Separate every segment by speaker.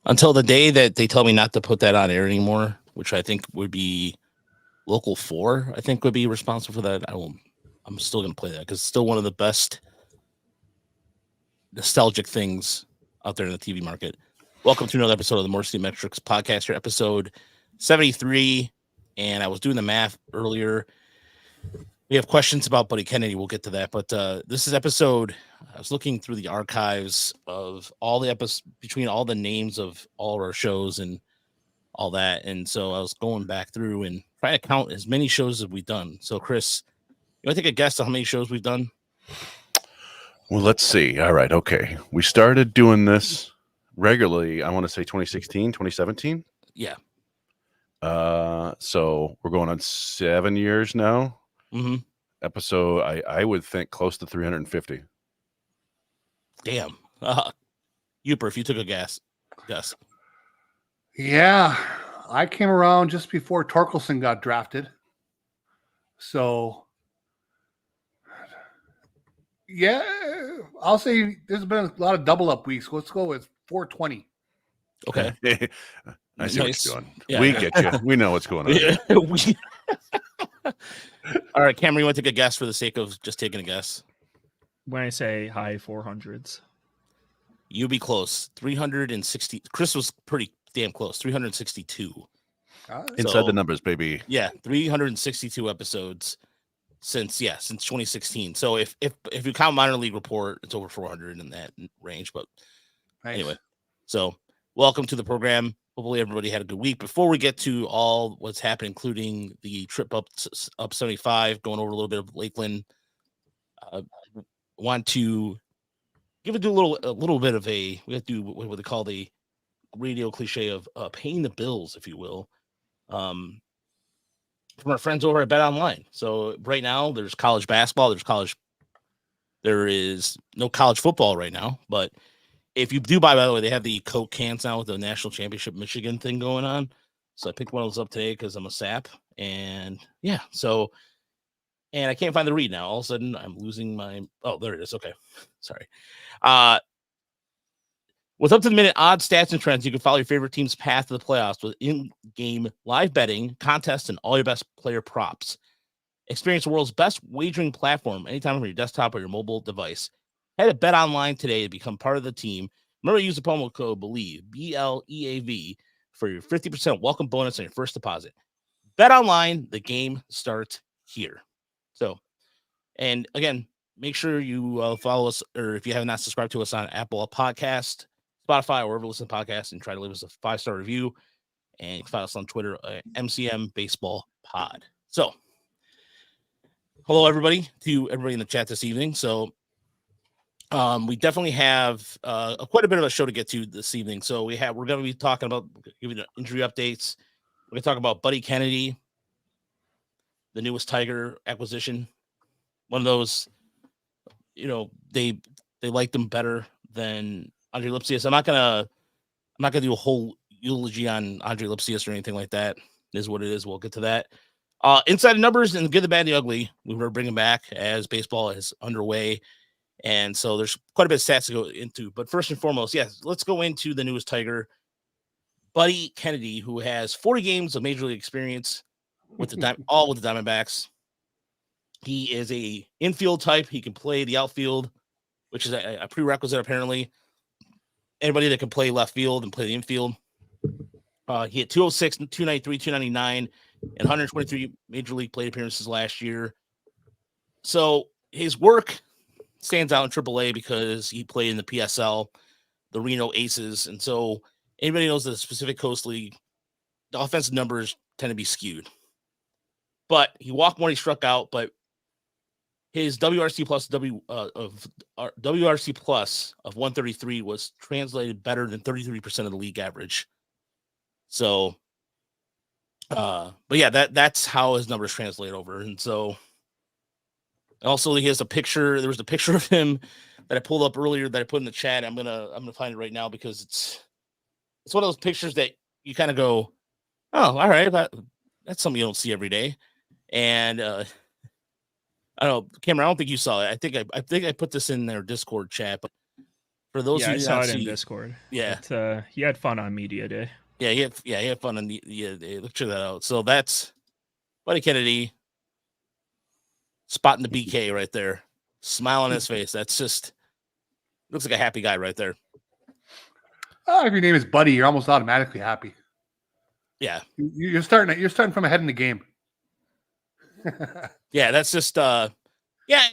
Speaker 1: Until the day that they tell me not to put that on air anymore, which I think would be Local 4, I think would be responsible for that. I'm still going to play that because it's still one of the best nostalgic things out there in the TV market. Welcome to another episode of the Morrissey Metrics podcast, here, episode 73. And I was doing the math earlier. We have questions about Buddy Kennedy. We'll get to that. But this is episode, I was looking through the archives of all the episodes, between all the names of all of our shows and all that. And so I was going back through and trying to count as many shows as we've done. So, Chris, you want to take a guess on how many shows we've done?
Speaker 2: Well, let's see. All right. Okay. We started doing this regularly, I want to say 2016, 2017.
Speaker 1: Yeah.
Speaker 2: So we're going on 7 years now.
Speaker 1: Mm-hmm.
Speaker 2: Episode, I would think close to 350.
Speaker 1: Damn. Uper, if you took a guess.
Speaker 3: Yeah, I came around just before Torkelson got drafted. So, yeah, I'll say there's been a lot of double up weeks. Let's go with 420.
Speaker 1: Okay.
Speaker 2: I see
Speaker 1: Nice.
Speaker 2: what you're doing.
Speaker 1: Yeah.
Speaker 2: We get you. We know what's going on.
Speaker 1: Yeah. All right, Cameron, you want to take a guess for the sake of just taking a guess?
Speaker 4: When I say high 400s.
Speaker 1: You'd be close. 360. Chris was pretty damn close. 362.
Speaker 2: Inside the numbers, baby.
Speaker 1: Yeah, 362 episodes since 2016. So if you count minor league report, it's over 400 in that range. But anyway, so welcome to the program. Hopefully everybody had a good week. Before we get to all what's happened, including the trip up 75, going over a little bit of Lakeland, want to do a little bit of we have to do what they call the radio cliche of paying the bills, if you will, from our friends over at Bet Online. So right now there's college basketball, there is no college football right now, but if you do buy, by the way, they have the Coke cans now with the national championship Michigan thing going on. So I picked one of those up today because I'm a sap. And yeah, so, and I can't find the read now. All of a sudden I'm losing my, oh, there it is. Okay. Sorry. With up to the minute odds, stats, and trends, you can follow your favorite team's path to the playoffs with in-game live betting, contests, and all your best player props. Experience the world's best wagering platform anytime on your desktop or your mobile device. Head to Bet Online today to become part of the team. Remember to use the promo code BELIEVE, BLEAV, for your 50% welcome bonus on your first deposit. Bet Online, the game starts here. So, and again, make sure you follow us, or if you have not subscribed to us on Apple Podcast, Spotify, or wherever you listen to podcasts, and try to leave us a 5-star review. And you can follow us on Twitter, MCM Baseball Pod. So, hello everybody in the chat this evening. So, we definitely have quite a bit of a show to get to this evening. So we're going to be talking about giving injury updates. We're going to talk about Buddy Kennedy, the newest Tiger acquisition. One of those, they liked him better than Andre Lipsius. I'm not gonna do a whole eulogy on Andre Lipsius or anything like that. It is what it is. We'll get to that. Inside the numbers and the good, the bad, and the ugly. We were bringing back as baseball is underway. And so there's quite a bit of stats to go into. But first and foremost, yes, let's go into the newest Tiger, Buddy Kennedy, who has 40 games of major league experience with all with the Diamondbacks. He is a infield type. He can play the outfield, which is a prerequisite, apparently. Anybody that can play left field and play the infield. He had 206, 293, 299, and 123 major league plate appearances last year. So his work stands out in AAA because he played in the PSL, the Reno Aces. And so anybody knows that the Pacific Coast League, the offensive numbers tend to be skewed. But he walked more, he struck out, but his WRC plus of 133 was translated better than 33% of the league average. So, but yeah, that's how his numbers translate over. And so also he has a picture. There was a picture of him that I pulled up earlier that I put in the chat. I'm gonna find it right now because it's one of those pictures that you kind of go, oh, all right, that's something you don't see every day. And I don't know, Cameron, I don't think you saw it. I think I put this in their Discord chat, but for those
Speaker 4: Yeah,
Speaker 1: who
Speaker 4: I
Speaker 1: did
Speaker 4: saw
Speaker 1: not
Speaker 4: it in
Speaker 1: see,
Speaker 4: Discord.
Speaker 1: yeah,
Speaker 4: But, he had fun on media day.
Speaker 1: yeah, he had fun on look, check that out. So that's Buddy Kennedy spotting the BK right there, smile on his face. That's just looks like a happy guy right there.
Speaker 3: If your name is Buddy, you're almost automatically happy.
Speaker 1: Yeah,
Speaker 3: You're starting from ahead in the game.
Speaker 1: yeah, that's just yeah.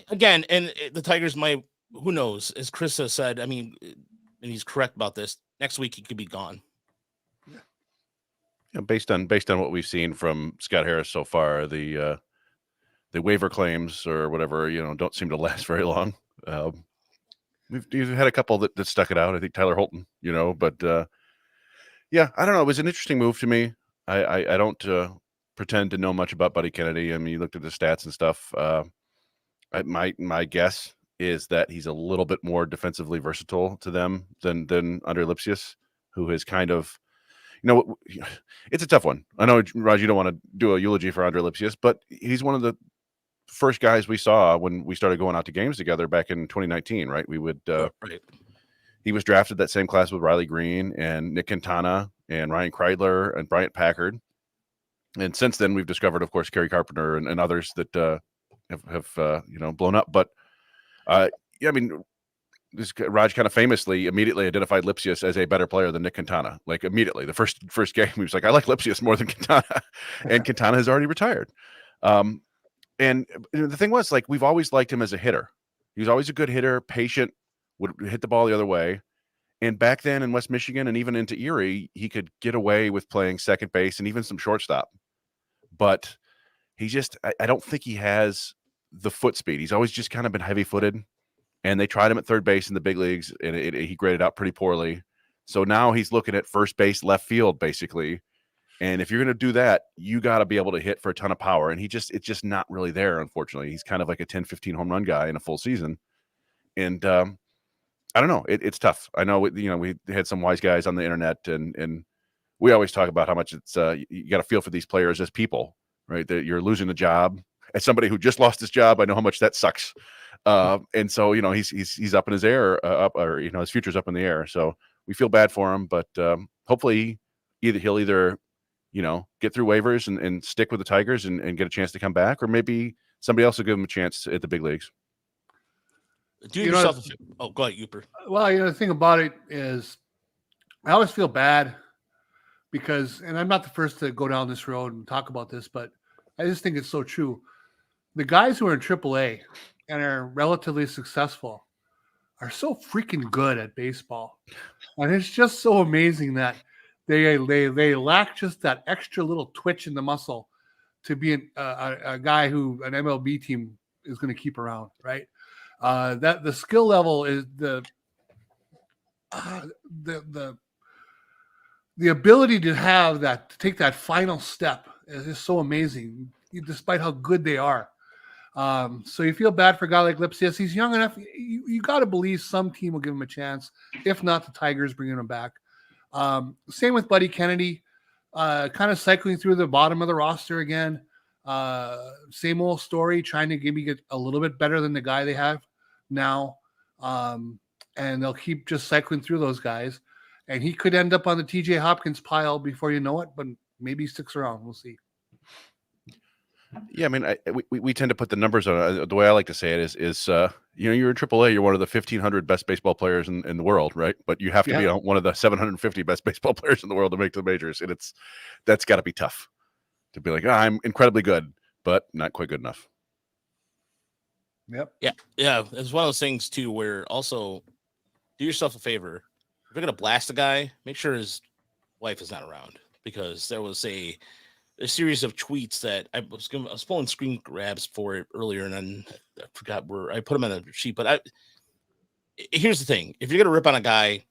Speaker 1: Again, and the Tigers might, who knows? As Chris has said, I mean, and he's correct about this. Next week he could be gone.
Speaker 2: Yeah, based on what we've seen from Scott Harris so far, the waiver claims or whatever, don't seem to last very long. We've had a couple that stuck it out. I think Tyler Holton, but yeah, I don't know. It was an interesting move to me. I don't pretend to know much about Buddy Kennedy. I mean, you looked at the stats and stuff. My guess is that he's a little bit more defensively versatile to them than Andre Lipsius, who is kind of, it's a tough one. I know, Raj, you don't want to do a eulogy for Andre Lipsius, but he's one of the first guys we saw when we started going out to games together back in 2019, right? We would,
Speaker 1: Right.
Speaker 2: He was drafted that same class with Riley Green and Nick Quintana and Ryan Kreidler and Bryant Packard. And since then, we've discovered, of course, Kerry Carpenter and others that have blown up. But yeah, I mean, Raj kind of famously immediately identified Lipsius as a better player than Nick Quintana. Like immediately, the first game, he was like, "I like Lipsius more than Quintana," and Quintana has already retired. And the thing was, like, we've always liked him as a hitter. He was always a good hitter, patient, would hit the ball the other way. And back then in West Michigan and even into Erie, he could get away with playing second base and even some shortstop. But he just, I don't think he has the foot speed. He's always just kind of been heavy-footed. And they tried him at third base in the big leagues, and he graded out pretty poorly. So now he's looking at first base, left field, basically. And if you're going to do that, you got to be able to hit for a ton of power. And it's just not really there, unfortunately. He's kind of like a 10, 15 home run guy in a full season. And I don't know. It's tough. I know, we had some wise guys on the internet, and we always talk about how much it's you got to feel for these players as people, right? That you're losing the job. As somebody who just lost his job, I know how much that sucks. And so, he's up in his air, his future's up in the air. So we feel bad for him, but hopefully he'll either get through waivers and stick with the Tigers and get a chance to come back, or maybe somebody else will give him a chance at the big leagues.
Speaker 1: Do yourself oh, go ahead, Uper.
Speaker 3: Well, the thing about it is I always feel bad because, and I'm not the first to go down this road and talk about this, but I just think it's so true. The guys who are in AAA and are relatively successful are so freaking good at baseball. And it's just so amazing that they lack just that extra little twitch in the muscle to be a guy who an MLB team is going to keep around, right? That the skill level is the ability to have that, to take that final step is just so amazing, despite how good they are. So you feel bad for a guy like Lipsius. He's young enough. You got to believe some team will give him a chance. If not, the Tigers bringing him back. Same with Buddy Kennedy, kind of cycling through the bottom of the roster again. Same old story, trying to maybe get a little bit better than the guy they have now. And they'll keep just cycling through those guys. And he could end up on the TJ Hopkins pile before you know it, but maybe he sticks around. We'll see.
Speaker 2: Yeah, I mean, we tend to put the numbers on it. The way I like to say it is you're in AAA, you're one of the 1,500 best baseball players in the world, right? But you have to be one of the 750 best baseball players in the world to make the majors, and that's got to be tough to be like, I'm incredibly good, but not quite good enough.
Speaker 3: Yep.
Speaker 1: Yeah. It's one of those things too, where also do yourself a favor. If you're gonna blast a guy, make sure his wife is not around, because there was a series of tweets that I was pulling screen grabs for it earlier, and then I forgot where I put them on a sheet. But here's the thing: if you're gonna rip on a guy,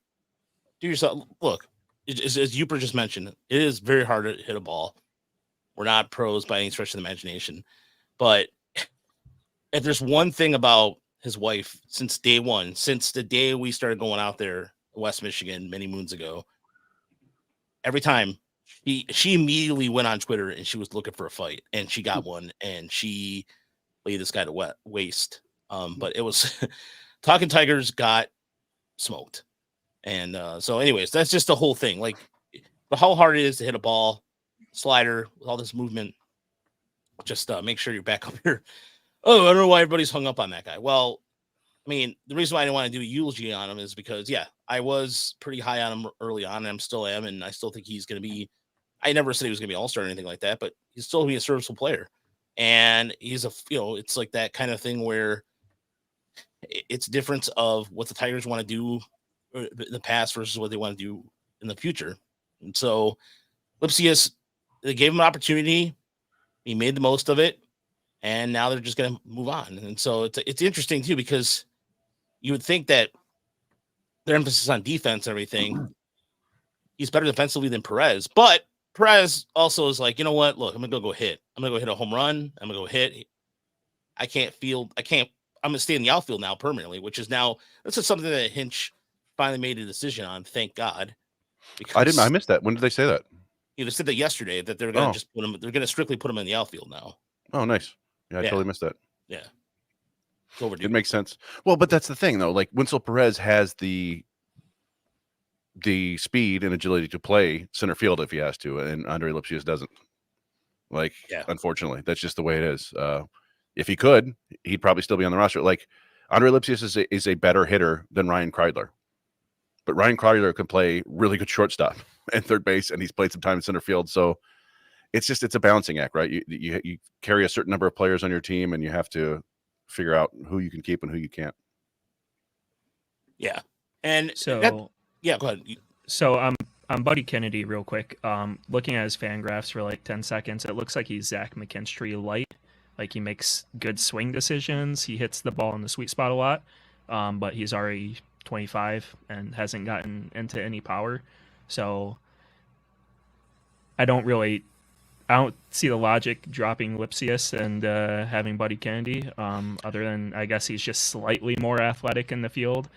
Speaker 1: do yourself. Look, as Uper just mentioned, it is very hard to hit a ball. We're not pros by any stretch of the imagination, but if there's one thing about his wife since day one, since the day we started going out there in West Michigan many moons ago, every time she immediately went on Twitter and she was looking for a fight, and she got one, and she lay this guy to waste. But it was Talking Tigers got smoked. And so anyways, that's just the whole thing. Like how hard it is to hit a ball, slider with all this movement. Just make sure you're back up here. Oh, I don't know why everybody's hung up on that guy. Well, I mean, the reason why I didn't want to do a eulogy on him is because, yeah, I was pretty high on him early on, and I still am, and I still think he's going to be. I never said he was going to be all-star or anything like that, but he's still going to be a serviceable player. And he's it's like that kind of thing where it's difference of what the Tigers want to do in the past versus what they want to do in the future. And so Lipsius, they gave him an opportunity. He made the most of it. And now they're just going to move on. And so it's interesting, too, because you would think that their emphasis on defense and everything, he's better defensively than Perez. But Perez also is like, you know what? Look, I'm going to go hit. I'm going to go hit a home run. I'm going to go hit. I'm going to stay in the outfield now permanently, which is now, this is something that Hinch finally made a decision on, thank God.
Speaker 2: I missed that. When did they say that?
Speaker 1: They said that yesterday, that they're going to just put him, they're going to strictly put him in the outfield now.
Speaker 2: Oh, nice. Yeah, I totally missed that.
Speaker 1: Yeah. It's overdue.
Speaker 2: It makes sense. Well, but that's the thing, though. Like, Winslow Perez has the speed and agility to play center field if he has to, and Andre Lipsius doesn't. Like, unfortunately, that's just the way it is. If he could, he'd probably still be on the roster. Like, Andre Lipsius is a better hitter than Ryan Kreidler. But Ryan Kreidler can play really good shortstop and third base, and he's played some time in center field. So it's a balancing act, right? You carry a certain number of players on your team, and you have to figure out who you can keep and who you can't.
Speaker 1: Yeah. And
Speaker 4: so
Speaker 1: go ahead.
Speaker 4: So I'm Buddy Kennedy real quick. Looking at his fan graphs for like 10 seconds, it looks like he's Zach McKinstry light. Like, he makes good swing decisions. He hits the ball in the sweet spot a lot. But he's already 25 and hasn't gotten into any power. So I don't see the logic dropping Lipsius and having Buddy Kennedy, other than I guess he's just slightly more athletic in the field.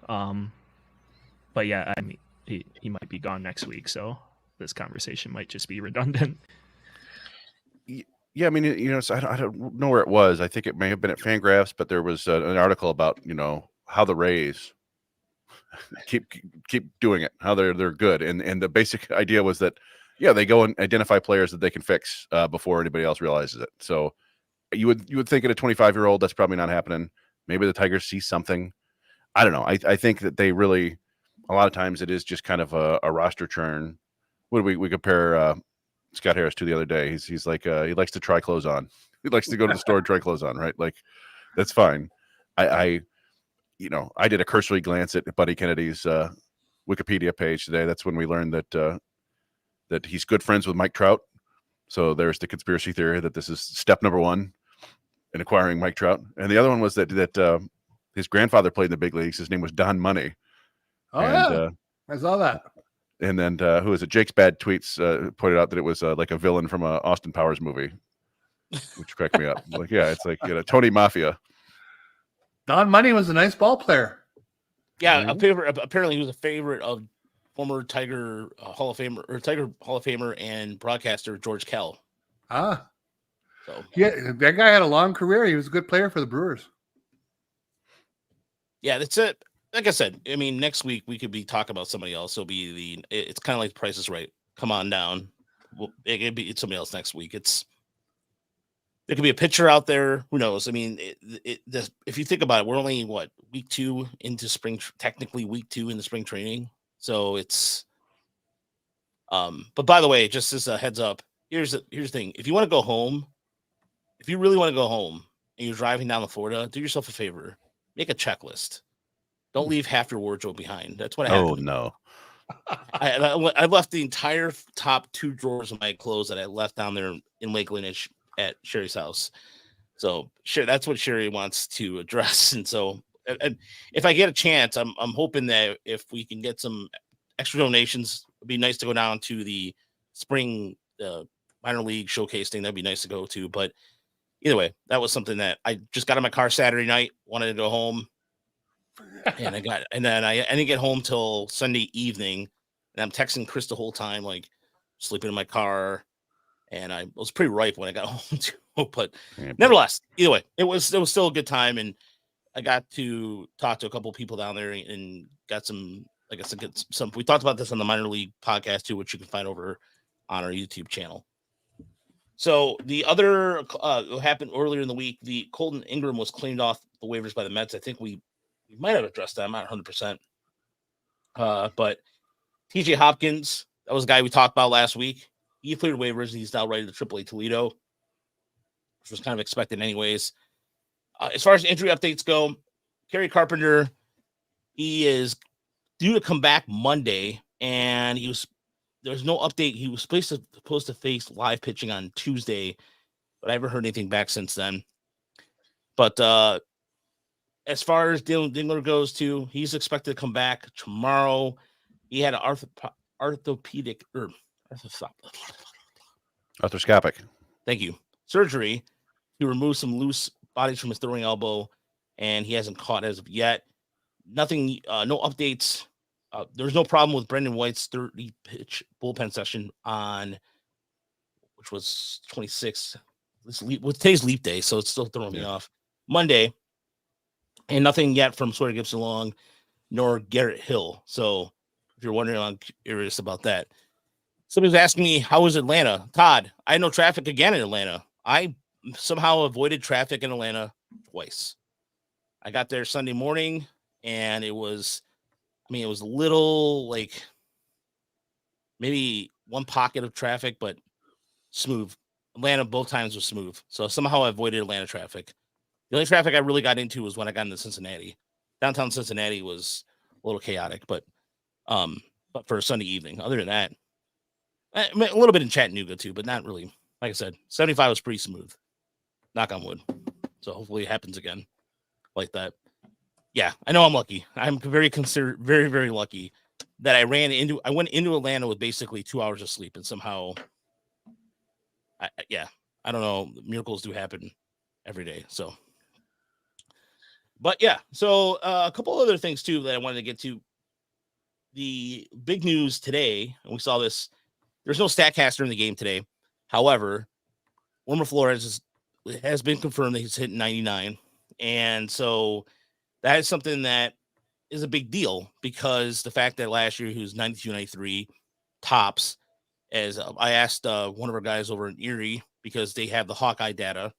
Speaker 4: But yeah, I mean, he might be gone next week, so this conversation might just be redundant.
Speaker 2: Yeah, I mean, so I don't know where it was. I think it may have been at Fangraphs, but there was an article about, how the Rays keep doing it, how they're good. And the basic idea was that, they go and identify players that they can fix before anybody else realizes it. So you would think at a 25-year-old, that's probably not happening. Maybe the Tigers see something. I don't know. I think that they really, a lot of times it is just kind of a roster churn. What do we compare Scott Harris to the other day? He's like, he likes to try clothes on. He likes to go to the store and try clothes on, right? Like, that's fine. I did a cursory glance at Buddy Kennedy's Wikipedia page today. That's when we learned that he's good friends with Mike Trout. So there's the conspiracy theory that this is step number one in acquiring Mike Trout. And the other one was that his grandfather played in the big leagues. His name was Don Money.
Speaker 3: Oh, yeah. I saw that.
Speaker 2: And then who is it? Jake's Bad Tweets pointed out that it was like a villain from a Austin Powers movie, which cracked me up. Like, yeah, it's like Tony Mafia.
Speaker 3: Don Money was a nice ball player.
Speaker 1: Yeah, apparently he was a favorite of former Tiger Hall of Famer and broadcaster George Kell.
Speaker 3: Ah.
Speaker 1: So
Speaker 3: yeah, that guy had a long career. He was a good player for the Brewers.
Speaker 1: Yeah, that's it. Like I said, I mean, next week we could be talking about somebody else. It's kind of like Price is Right. Come on down. It could be somebody else next week. There could be a pitcher out there. Who knows? I mean, if you think about it, we're only week 2 into spring, technically week 2 into spring training. So it's, but by the way, just as a heads up, here's the thing. If you want to go home, if you really want to go home and you're driving down to Florida, do yourself a favor, make a checklist. Don't leave half your wardrobe behind. That's what happened.
Speaker 2: Oh, no.
Speaker 1: I left the entire top 2 drawers of my clothes that I left down there in Lakeland at Sherry's house. So that's what Sherry wants to address. And so, and if I get a chance, I'm hoping that if we can get some extra donations, it'd be nice to go down to the spring minor league showcase thing. That'd be nice to go to. But either way, that was something that I just got in my car Saturday night, wanted to go home. And then I didn't get home till Sunday evening, and I'm texting Chris the whole time, like sleeping in my car. And I was pretty ripe when I got home too. but
Speaker 2: Yeah.
Speaker 1: nevertheless, either way, it was still a good time, and I got to talk to a couple of people down there and got some. I guess get some. We talked about this on the minor league podcast too, which you can find over on our YouTube channel. So the other what happened earlier in the week, the Colton Ingram was cleaned off the waivers by the Mets. I think we might have addressed that. I'm not 100%. But TJ Hopkins, that was a guy we talked about last week. He cleared waivers and he's now ready to AAA Toledo, which was kind of expected anyways. As far as injury updates go, Kerry Carpenter, he is due to come back Monday, and there's no update. He was supposed to face live pitching on Tuesday, but I haven't heard anything back since then. But as far as Dylan Dingler goes, too, he's expected to come back tomorrow. He had an orthopedic
Speaker 2: Arthroscopic.
Speaker 1: Thank you. Surgery to remove some loose bodies from his throwing elbow, and he hasn't caught as of yet. Nothing, no updates. There's no problem with Brendan White's 30-pitch bullpen session which was 26. Today's leap day, so it's still throwing me off. Monday, and nothing yet from Sawyer Gibson Long nor Garrett Hill. So if you're wondering, I'm curious about that. Somebody's asking me, how was Atlanta? Todd, I had no traffic again in Atlanta. I somehow avoided traffic in Atlanta twice. I got there Sunday morning, and it was a little like maybe one pocket of traffic, but smooth. Atlanta both times was smooth. So somehow I avoided Atlanta traffic. The only traffic I really got into was when I got into Cincinnati. Downtown Cincinnati was a little chaotic, but for a Sunday evening. Other than that, a little bit in Chattanooga too, but not really. Like I said, 75 was pretty smooth. Knock on wood. So hopefully it happens again like that. Yeah, I know I'm lucky. I'm very, very lucky that I went into Atlanta with basically 2 hours of sleep, and somehow, I don't know. Miracles do happen every day. So, but yeah, so a couple other things too that I wanted to get to. The big news today, and we saw this. There's no StatCaster in the game today. However, Wilmer Flores has been confirmed that he's hitting 99, and so that is something that is a big deal, because the fact that last year he was 92, 93 tops, as I asked one of our guys over in Erie, because they have the Hawkeye data,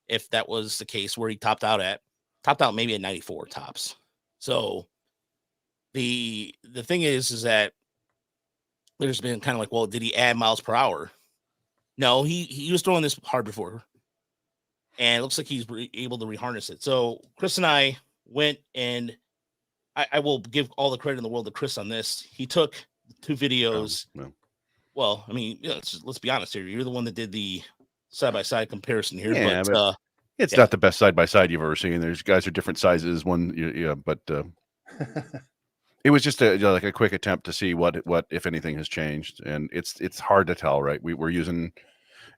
Speaker 1: if that was the case where he topped out maybe at 94 tops. So the thing is that there's been kind of like, well, did he add miles per hour? No, he was throwing this hard before, and it looks like he's able to reharness it. So Chris and I went, and I will give all the credit in the world to Chris on this. He took 2 videos.
Speaker 2: No.
Speaker 1: Well, I mean, let's be honest here. You're the one that did the side-by-side comparison here.
Speaker 2: Yeah,
Speaker 1: but
Speaker 2: it's not the best side-by-side you've ever seen. There's guys are different sizes. But it was just like a quick attempt to see what if anything has changed, and it's hard to tell, right? We were using,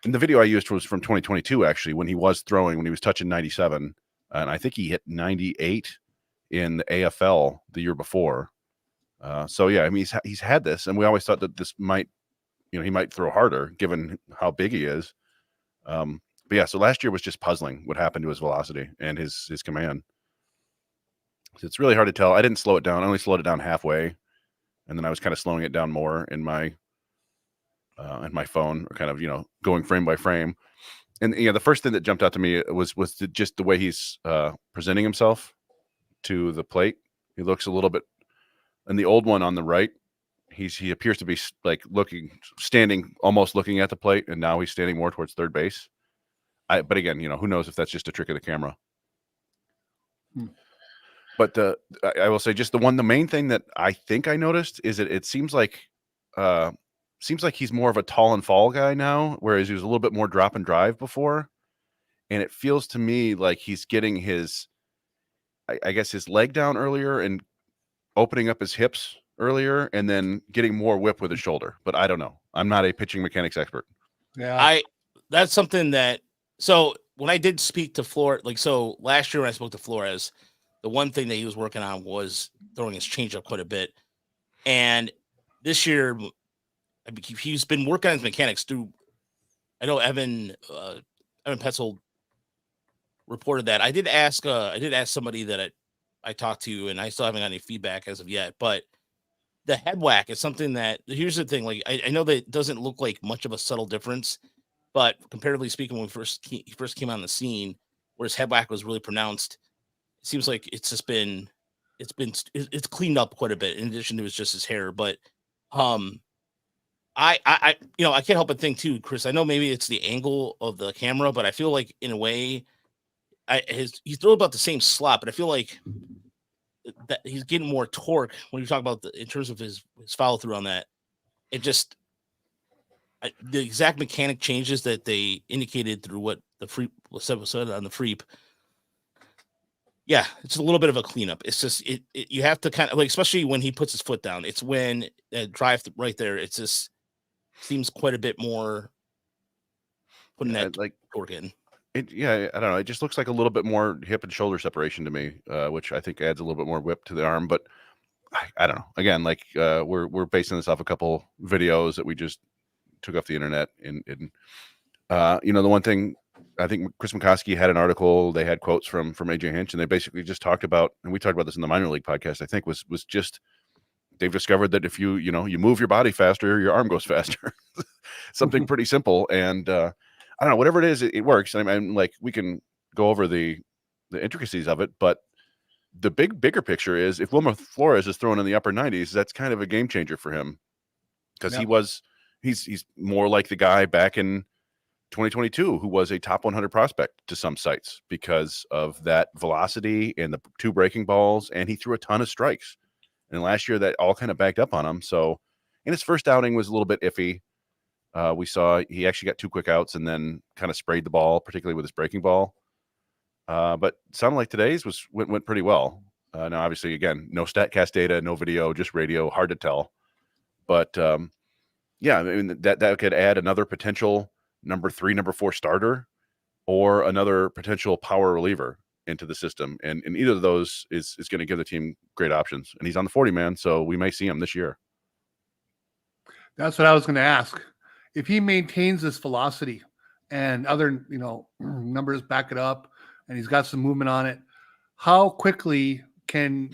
Speaker 2: and the video I used was from 2022 actually, when he was touching 97, and I think he hit 98 in the AFL the year before. So yeah, I mean he's had this, and we always thought that this might, he might throw harder given how big he is. But yeah, so last year was just puzzling what happened to his velocity and his command. It's really hard to tell. I didn't slow it down. I only slowed it down halfway, and then I was kind of slowing it down more in my phone, or kind of going frame by frame. And the first thing that jumped out to me was just the way he's presenting himself to the plate. He looks a little bit, and the old one on the right, he appears to be like standing, almost looking at the plate, and now he's standing more towards third base. But again, who knows if that's just a trick of the camera. But I will say, just the main thing that I think I noticed is that it seems like he's more of a tall and fall guy now, whereas he was a little bit more drop and drive before. And it feels to me like he's getting his leg down earlier and opening up his hips earlier, and then getting more whip with his shoulder. But I don't know. I'm not a pitching mechanics expert.
Speaker 3: Yeah,
Speaker 1: that's something that. So when I did speak to Flores, last year when I spoke to Flores, the one thing that he was working on was throwing his changeup quite a bit. And this year, he's been working on his mechanics through. I know Evan Petzold reported that. I did ask somebody that I talked to, and I still haven't got any feedback as of yet. But the head whack is something that, here's the thing. Like, I know that it doesn't look like much of a subtle difference, but comparatively speaking, when he first came on the scene, where his head whack was really pronounced, it seems like it's cleaned up quite a bit. In addition to just his hair, but I can't help but think too, Chris. I know maybe it's the angle of the camera, but I feel like in a way, he's still about the same slot, but I feel like that he's getting more torque when you talk about in terms of his follow through on that. It just the exact mechanic changes that they indicated through what the free said on the Freep. Yeah, it's a little bit of a cleanup. It's just you have to kind of like, especially when he puts his foot down. It's when drive right there. It's just seems quite a bit more putting that
Speaker 2: like
Speaker 1: torque in.
Speaker 2: I don't know. It just looks like a little bit more hip and shoulder separation to me, which I think adds a little bit more whip to the arm. But I don't know. Again, like we're basing this off a couple videos that we just took off the internet, and the one thing, I think Chris McCoskey had an article. They had quotes from AJ Hinch, and they basically just talked about, and we talked about this in the minor league podcast, I think, was just they've discovered that if you move your body faster, your arm goes faster. Something pretty simple. And I don't know, whatever it is, it works. I mean, like, we can go over the intricacies of it, but the bigger picture is, if Wilmer Flores is throwing in the upper 90s, that's kind of a game changer for him, because he's more like the guy back in 2022 who was a top 100 prospect to some sites because of that velocity and the 2 breaking balls, and he threw a ton of strikes. And last year that all kind of backed up on him. So, in his first outing was a little bit iffy. We saw he actually got 2 quick outs and then kind of sprayed the ball, particularly with his breaking ball. But sounded like today's went pretty well. Now, obviously, again, no StatCast data, no video, just radio, hard to tell. But I mean, that could add another potential number 3, number 4 starter, or another potential power reliever into the system. And either of those is going to give the team great options. And he's on the 40-man, so we may see him this year.
Speaker 3: That's what I was going to ask. If he maintains this velocity and other, numbers back it up, and he's got some movement on it, how quickly I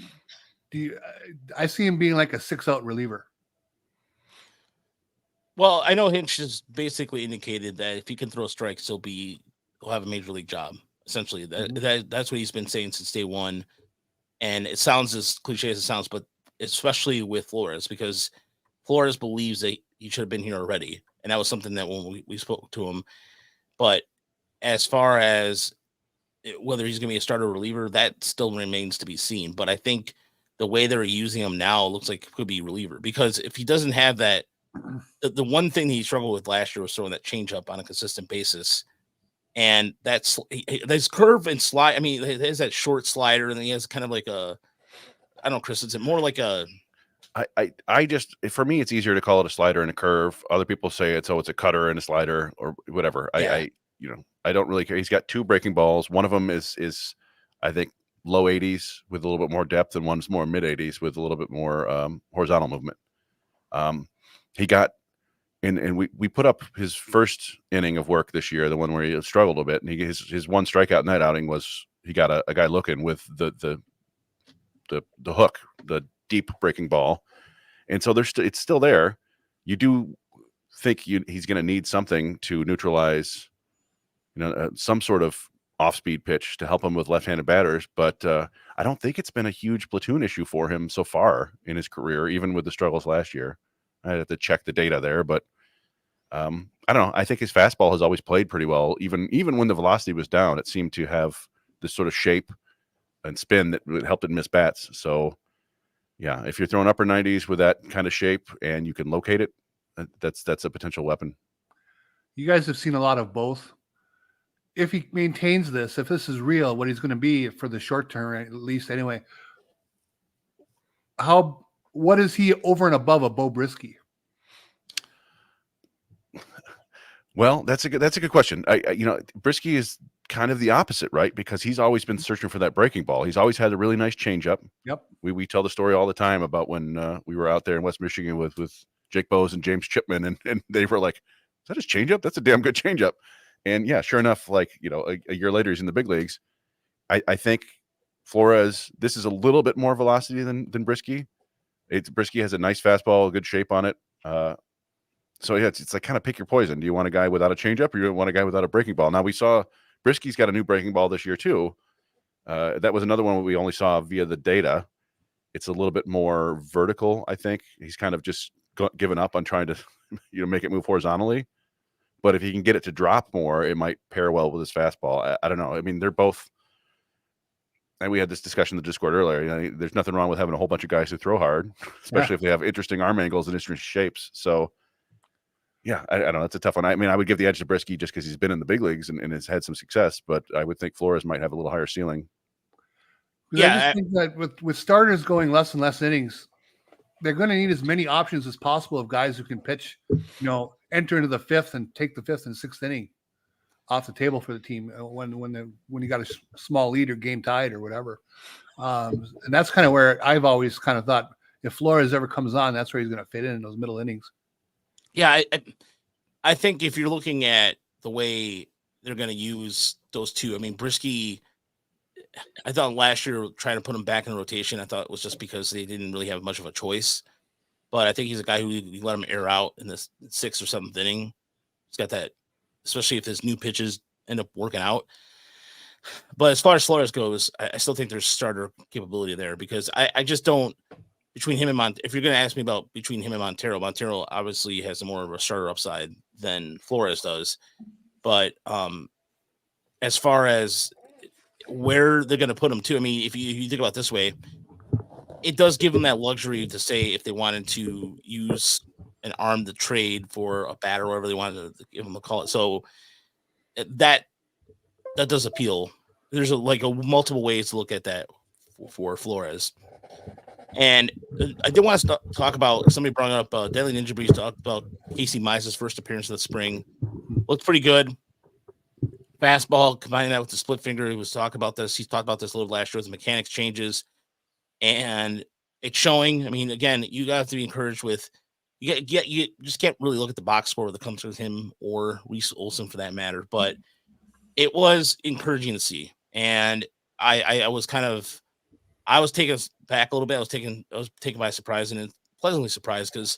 Speaker 3: see him being like a 6-out reliever?
Speaker 1: Well, I know Hinch has basically indicated that if he can throw strikes, he'll have a major league job. Essentially, that's what he's been saying since day one. And it sounds as cliche as it sounds, but especially with Flores, because Flores believes that he should have been here already. And that was something that when we spoke to him. But as far as whether he's going to be a starter or reliever, that still remains to be seen. But I think the way they're using him now looks like it could be reliever, because if he doesn't have that, the one thing he struggled with last year was throwing that changeup on a consistent basis. And that's curve and slide. I mean, he has that short slider, and then he has kind of like I don't know, Chris, is it more like a...
Speaker 2: I just, for me, it's easier to call it a slider and a curve. Other people say it's a cutter and a slider or whatever. Yeah. I don't really care. He's got 2 breaking balls. One of them is I think low 80s with a little bit more depth, and one's more mid 80s with a little bit more horizontal movement. He got and we put up his first inning of work this year, the one where he struggled a bit, and his one strikeout in that outing was he got a guy looking with the hook, the deep breaking ball. And so it's still there. You do think he's going to need something to neutralize, some sort of off-speed pitch to help him with left-handed batters. But I don't think it's been a huge platoon issue for him so far in his career, even with the struggles last year. I have to check the data there, but I don't know. I think his fastball has always played pretty well. Even when the velocity was down, it seemed to have this sort of shape and spin that helped it miss bats. So, yeah, if you're throwing upper 90s with that kind of shape and you can locate it, that's a potential weapon.
Speaker 3: You guys have seen a lot of both. If he maintains this, if this is real, what he's going to be for the short term, at least anyway, what is he over and above a Bo Brisky?
Speaker 2: Well, that's a good question. Brisky is kind of the opposite, right? Because he's always been searching for that breaking ball. He's always had a really nice changeup.
Speaker 3: Yep.
Speaker 2: We tell the story all the time about when we were out there in West Michigan with Jake Bowes and James Chipman, and they were like, "Is that his changeup? That's a damn good changeup." And yeah, sure enough, like, a year later, he's in the big leagues. I think Flores, this is a little bit more velocity than Brisky. Brisky has a nice fastball, good shape on it. So yeah, it's like kind of pick your poison. Do you want a guy without a changeup, or do you want a guy without a breaking ball? Now we saw Brisky's got a new breaking ball this year too. That was another one we only saw via the data. It's a little bit more vertical, I think. He's kind of just given up on trying to, make it move horizontally. But if he can get it to drop more, it might pair well with his fastball. I don't know. I mean, they're both. And we had this discussion in the Discord earlier. There's nothing wrong with having a whole bunch of guys who throw hard, especially if they have interesting arm angles and interesting shapes. So, yeah, I don't know. That's a tough one. I mean, I would give the edge to Brisky just because he's been in the big leagues and has had some success. But I would think Flores might have a little higher ceiling.
Speaker 3: Yeah, I just think that with starters going less and less innings, they're going to need as many options as possible of guys who can pitch, enter into the fifth and take the fifth and sixth inning off the table for the team when you got a small lead or game tied or whatever. And that's kind of where I've always kind of thought if Flores ever comes on, that's where he's going to fit in those middle innings.
Speaker 1: Yeah, I think if you're looking at the way they're going to use those two, I mean, Brisky, I thought last year trying to put him back in the rotation, I thought it was just because they didn't really have much of a choice. But I think he's a guy who you let him air out in the 6th or 7th inning. He's got that, especially if his new pitches end up working out. But as far as Flores goes, I still think there's starter capability there because I just don't, between him and if you're going to ask me about between him and Montero obviously has more of a starter upside than Flores does. But as far as where they're going to put him to, I mean, if you think about it this way, it does give them that luxury to say if they wanted to use an arm to trade for a batter or whatever they wanted to give them a call it. So that does appeal. There's multiple ways to look at that for Flores. And I did want to talk about, somebody brought up Deadly Ninja Breeze, talked about Casey Mize's first appearance of the spring. Looked pretty good. Fastball, combining that with the split finger. He was talking about this. He's talked about this a little last year with the mechanics changes. And it's showing. I mean, again, you got to be encouraged with, you just can't really look at the box score that comes with him or Reese Olson for that matter. But it was encouraging to see. And I was taken back a little bit. I was taken by surprise and pleasantly surprised because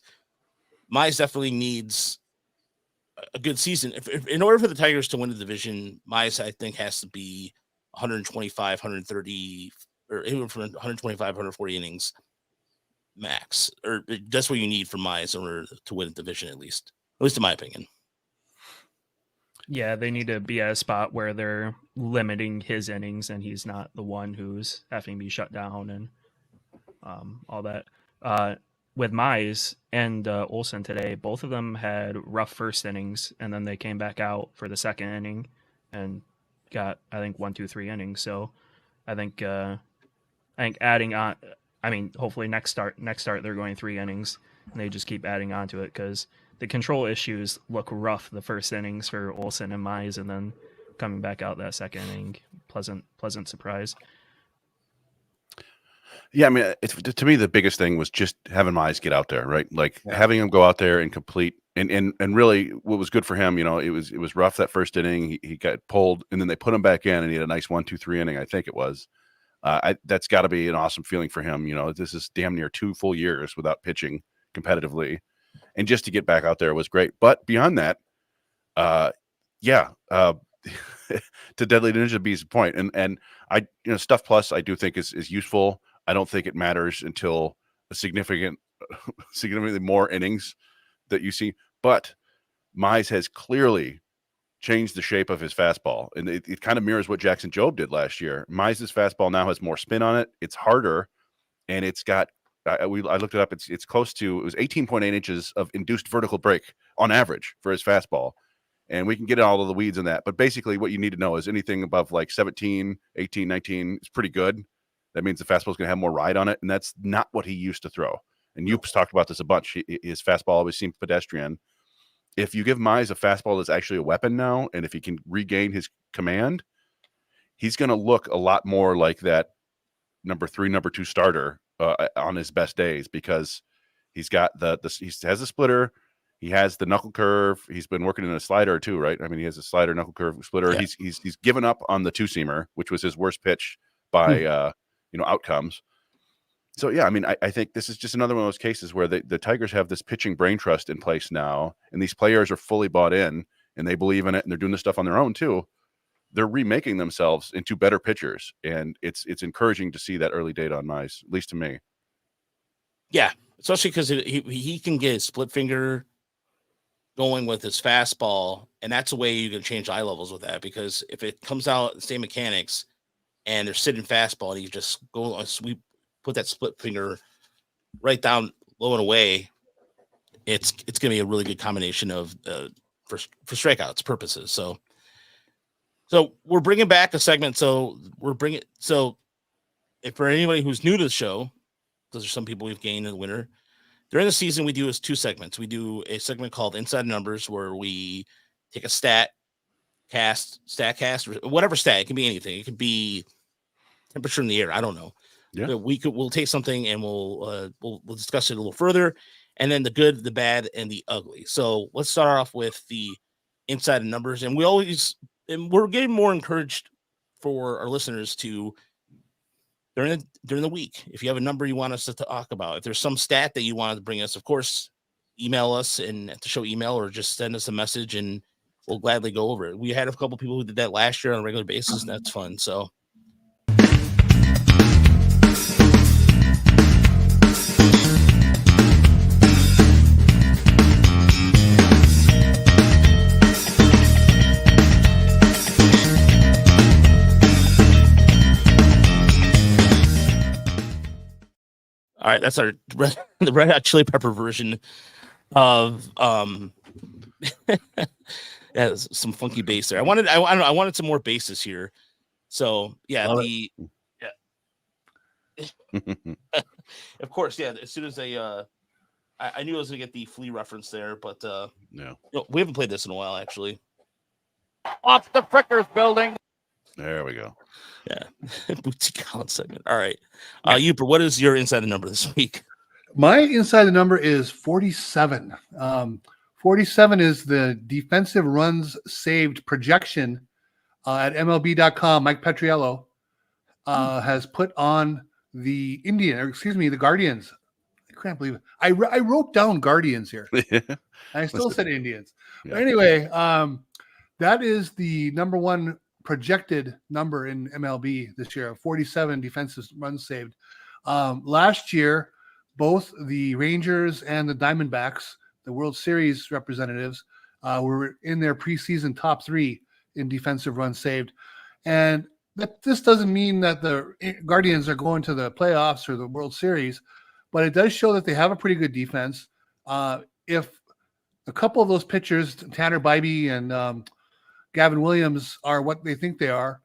Speaker 1: Mize definitely needs a good season. If in order for the Tigers to win the division, Mize, I think, has to be 125, 130, or even from 125, 140 innings max. Or that's what you need for Mize in order to win the division, at least in my opinion.
Speaker 4: Yeah, they need to be at a spot where they're limiting his innings and he's not the one who's having to be shut down and all that. With Mize and Olsen today, both of them had rough first innings, and then they came back out for the second inning and got, I think, 1, 2, 3 innings. So I think adding on, I mean, hopefully next start they're going 3 innings, and they just keep adding on to it because the control issues look rough the first innings for Olsen and Mize, and then coming back out that second inning, pleasant surprise.
Speaker 2: Yeah, I mean, to me, the biggest thing was just having Mize get out there, right? Like having him go out there and complete, and really, what was good for him, it was rough that first inning. He got pulled, and then they put him back in, and he had a nice 1, 2, 3 inning. I think it was. That's got to be an awesome feeling for him. This is damn near 2 full years without pitching competitively, and just to get back out there was great. But beyond that, to Deadly Ninja B's point, and I, Stuff Plus, I do think is useful. I don't think it matters until a significantly more innings that you see. But Mize has clearly changed the shape of his fastball, and it kind of mirrors what Jackson Jobe did last year. Mize's fastball now has more spin on it. It's harder, and it's got. I looked it up. It's close to. It was 18.8 inches of induced vertical break on average for his fastball. And we can get all of the weeds in that. But basically what you need to know is anything above like 17, 18, 19 is pretty good. That means the fastball is going to have more ride on it. And that's not what he used to throw. And Youp's talked about this a bunch. His fastball always seemed pedestrian. If you give Mize a fastball that's actually a weapon now, and if he can regain his command, he's going to look a lot more like that number 3, number 2 starter on his best days, because he's got he has a splitter. He has the knuckle curve. He's been working in a slider too, right? I mean, he has a slider knuckle curve splitter.
Speaker 1: Yeah.
Speaker 2: He's given up on the 2-seamer, which was his worst pitch by outcomes. So yeah, I mean, I think this is just another one of those cases where the Tigers have this pitching brain trust in place now, and these players are fully bought in and they believe in it, and they're doing this stuff on their own too. They're remaking themselves into better pitchers, and it's encouraging to see that early data on Mize, at least to me.
Speaker 1: Yeah, especially because he can get his split finger going with his fastball, and that's a way you can change eye levels with that, because if it comes out the same mechanics and they're sitting fastball and you just go on a sweep, put that split finger right down low and away, it's gonna be a really good combination of for strikeouts purposes. So we're bringing back a segment. So if for anybody who's new to the show, because there's some people we've gained in the winter, during the season, we do 2 segments. We do a segment called Inside Numbers, where we take a stat cast, or whatever stat. It can be anything. It could be temperature in the air. I don't know.
Speaker 2: Yeah.
Speaker 1: We'll take something and we'll discuss it a little further, and then the good, the bad, and the ugly. So let's start off with the Inside Numbers, and we're getting more encouraged for our listeners to, during the week, if you have a number you want us to talk about, if there's some stat that you wanted to bring us, of course, email us and at the show email, or just send us a message and we'll gladly go over it. We had a couple people who did that last year on a regular basis, and that's fun. So all right, that's the Red Hot Chili Pepper version of yeah, some funky bass there. I wanted some more basses here. So yeah, of course, yeah. As soon as I knew I was gonna get the Flea reference there, but no, we haven't played this in a while actually.
Speaker 5: Off the Frickers building.
Speaker 2: There we go.
Speaker 1: Yeah, Bootsy Collins segment. All right, Uper, what is your inside number this week?
Speaker 3: My inside number is 47. 47 is the defensive runs saved projection at MLB.com. Mike Petriello has put on the the Guardians. I can't believe it. I wrote down Guardians here. I still said Indians. Yeah. But anyway, that is the number one projected number in MLB this year, 47 defensive runs saved. Last year, both the Rangers and the Diamondbacks, the World Series representatives, were in their preseason top 3 in defensive runs saved. And this doesn't mean that the Guardians are going to the playoffs or the World Series, but it does show that they have a pretty good defense. If a couple of those pitchers, Tanner Bybee and Gavin Williams, are what they think they are,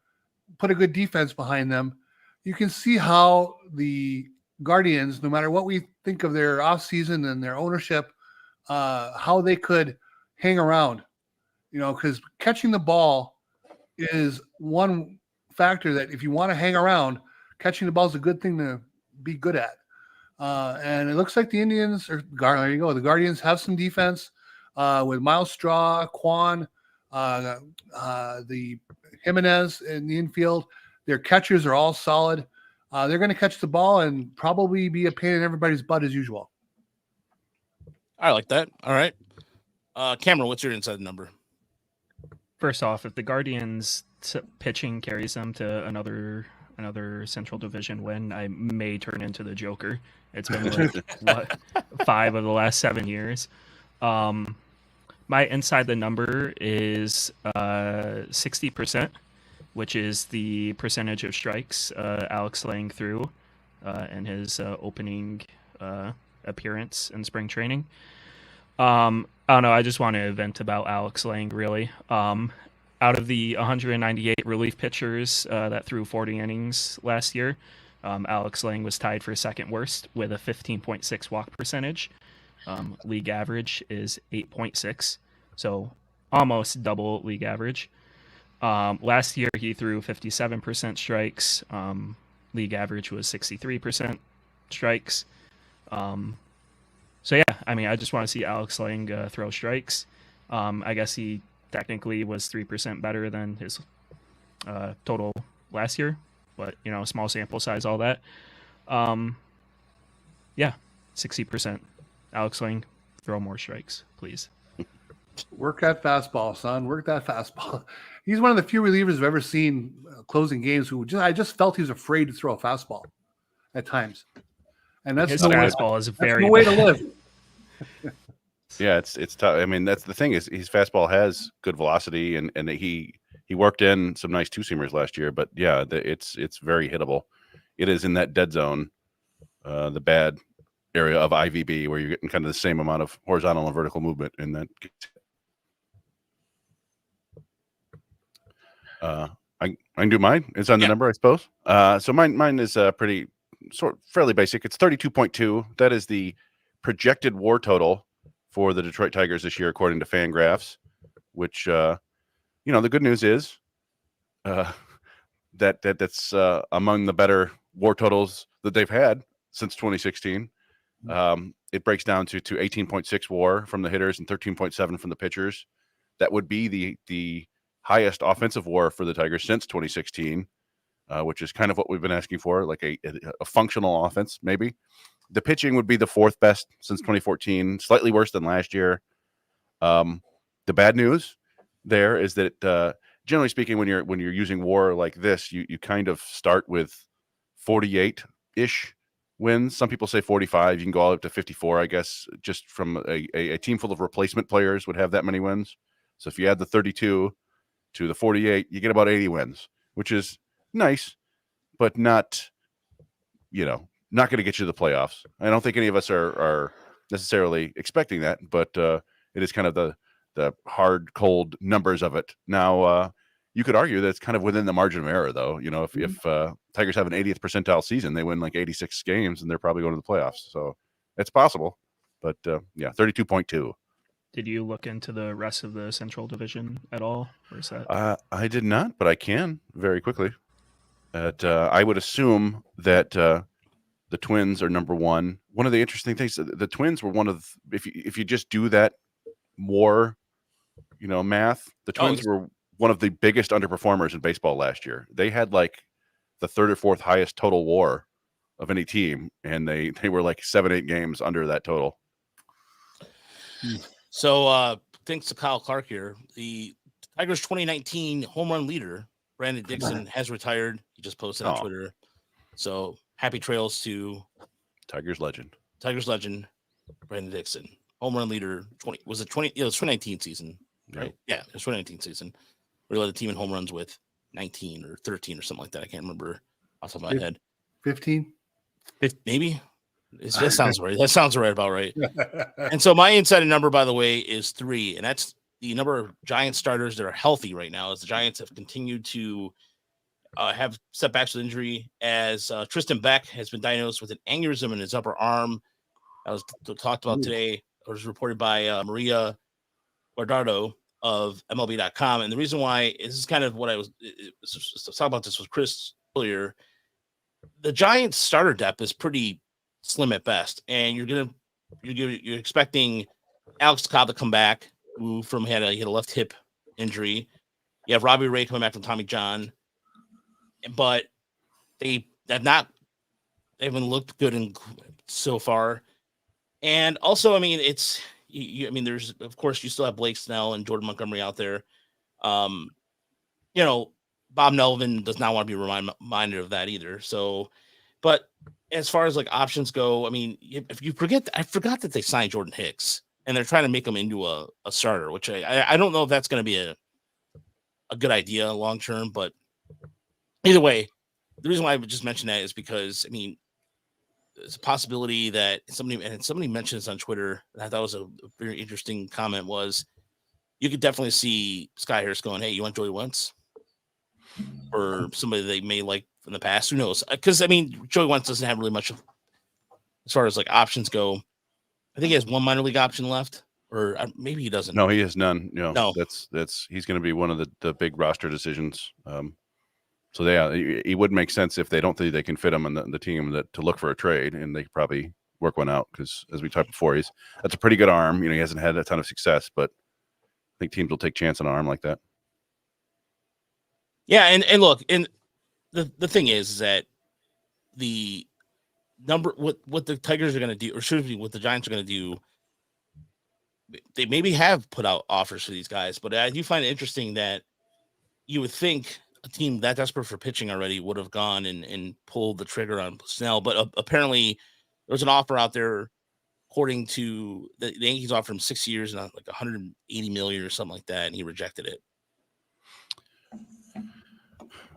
Speaker 3: put a good defense behind them, you can see how the Guardians, no matter what we think of their offseason and their ownership, how they could hang around, because catching the ball is one factor that if you want to hang around, catching the ball is a good thing to be good at. And it looks like the Indians, there you go, the Guardians have some defense with Miles Straw, Kwan, the Jimenez in the infield. Their catchers are all solid. They're going to catch the ball and probably be a pain in everybody's butt as usual.
Speaker 1: I like that. All right. Cameron, what's your inside number?
Speaker 4: First off, if the Guardians pitching carries them to another Central Division win, I may turn into the Joker. It's been like 5 of the last 7 years. My inside the number is 60%, which is the percentage of strikes Alex Lang threw in his opening appearance in spring training. I don't know. I just want to vent about Alex Lang, really. Out of the 198 relief pitchers that threw 40 innings last year, Alex Lang was tied for second worst with a 15.6 walk percentage. League average is 8.6, so almost double league average. Last year, he threw 57% strikes. League average was 63% strikes. So yeah, I mean, I just want to see Alex Lang throw strikes. I guess he technically was 3% better than his total last year, but small sample size, all that. Yeah, 60%. Alex Lang, throw more strikes, please.
Speaker 3: Work that fastball, son. Work that fastball. He's one of the few relievers I've ever seen closing games who I just felt he was afraid to throw a fastball at times. And that's
Speaker 4: His
Speaker 3: no way,
Speaker 4: fastball is
Speaker 3: that's
Speaker 4: very
Speaker 3: no way to
Speaker 4: bad.
Speaker 3: live.
Speaker 2: Yeah, it's tough. I mean, that's the thing is his fastball has good velocity, and he worked in some nice two-seamers last year. But yeah, it's very hittable. It is in that dead zone, the bad area of IVB, where you're getting kind of the same amount of horizontal and vertical movement, and that. I can do mine. It's on the number, I suppose. So mine is fairly basic. It's 32.2. That is the projected WAR total for the Detroit Tigers this year, according to Fangraphs. Which the good news is that's among the better WAR totals that they've had since 2016. It breaks down to 18.6 WAR from the hitters and 13.7 from the pitchers. That would be the highest offensive WAR for the Tigers since 2016, which is kind of what we've been asking for, like a functional offense, maybe. The pitching would be the fourth best since 2014, slightly worse than last year. The bad news there is that generally speaking, when you're using WAR like this, you kind of start with 48-ish wins. Some people say 45. You can go all up to 54, I guess, just from a team full of replacement players would have that many wins. So if you add the 32 to the 48, you get about 80 wins, which is nice, but not going to get you to the playoffs. I don't think any of us are necessarily expecting that, but it is kind of the hard, cold numbers of it. Now, you could argue that it's kind of within the margin of error, though. If Tigers have an 80th percentile season, they win like 86 games, and they're probably going to the playoffs. So it's possible, but 32.2.
Speaker 4: Did you look into the rest of the Central Division at all, or is that?
Speaker 2: I did not, but I can very quickly. I would assume that the Twins are number one. One of the interesting things, the Twins were one of, if you just do that WAR, math, the Twins were one of the biggest underperformers in baseball last year. They had like the third or fourth highest total WAR of any team, and they were like 7-8 games under that total.
Speaker 1: So thanks to Kyle Clark here, the Tigers 2019 home run leader, Brandon Dixon, has retired. He just posted on Twitter. So happy trails to
Speaker 2: Tigers legend,
Speaker 1: Brandon Dixon, home run leader. It was 2019 season, right? Yeah, it was 2019 season. We led the team in home runs with 19 or 13 or something like that. I can't remember off the top of my head.
Speaker 3: 15,
Speaker 1: maybe. That sounds right. That sounds about right. And so my inside number, by the way, is 3, and that's the number of Giants starters that are healthy right now, as the Giants have continued to have setbacks with injury, as Tristan Beck has been diagnosed with an aneurysm in his upper arm. That was talked about today. It was reported by Maria Guardado of MLB.com. And the reason why this is kind of what I was talking about this with Chris earlier. The Giants starter depth is pretty slim at best, and you're expecting Alex Cobb to come back, who had a left hip injury. You have Robbie Ray coming back from Tommy John, but they haven't looked good so far. And also, I mean, there's, of course, you still have Blake Snell and Jordan Montgomery out there. Bob Melvin does not want to be reminded of that either. So, but as far as like options go, I mean, if you I forgot that they signed Jordan Hicks, and they're trying to make him into a starter, which I don't know if that's going to be a good idea long term. But either way, the reason why I would just mention that is because, I mean, there's a possibility that somebody mentioned this on Twitter, and I thought was a very interesting comment, was you could definitely see Sky Harris going, "Hey, you want Joey Wentz?" Or somebody they may like in the past. Who knows? Because, I mean, Joey Wentz doesn't have really much as far as like options go. I think he has one minor league option left, or maybe he doesn't.
Speaker 2: No, he has none.
Speaker 1: No.
Speaker 2: That's he's going to be one of the big roster decisions. So it would make sense if they don't think they can fit him on the team to look for a trade, and they probably work one out because, as we talked before, that's a pretty good arm. He hasn't had a ton of success, but I think teams will take chance on an arm like that.
Speaker 1: Yeah, and look, and the thing is that the number what the Tigers are going to do, or should be what the Giants are going to do. They maybe have put out offers for these guys, but I do find it interesting that you would think a team that desperate for pitching already would have gone and pulled the trigger on Snell, but apparently there's an offer out there, according to the Yankees offered him 6 years and like 180 million or something like that, and he rejected it.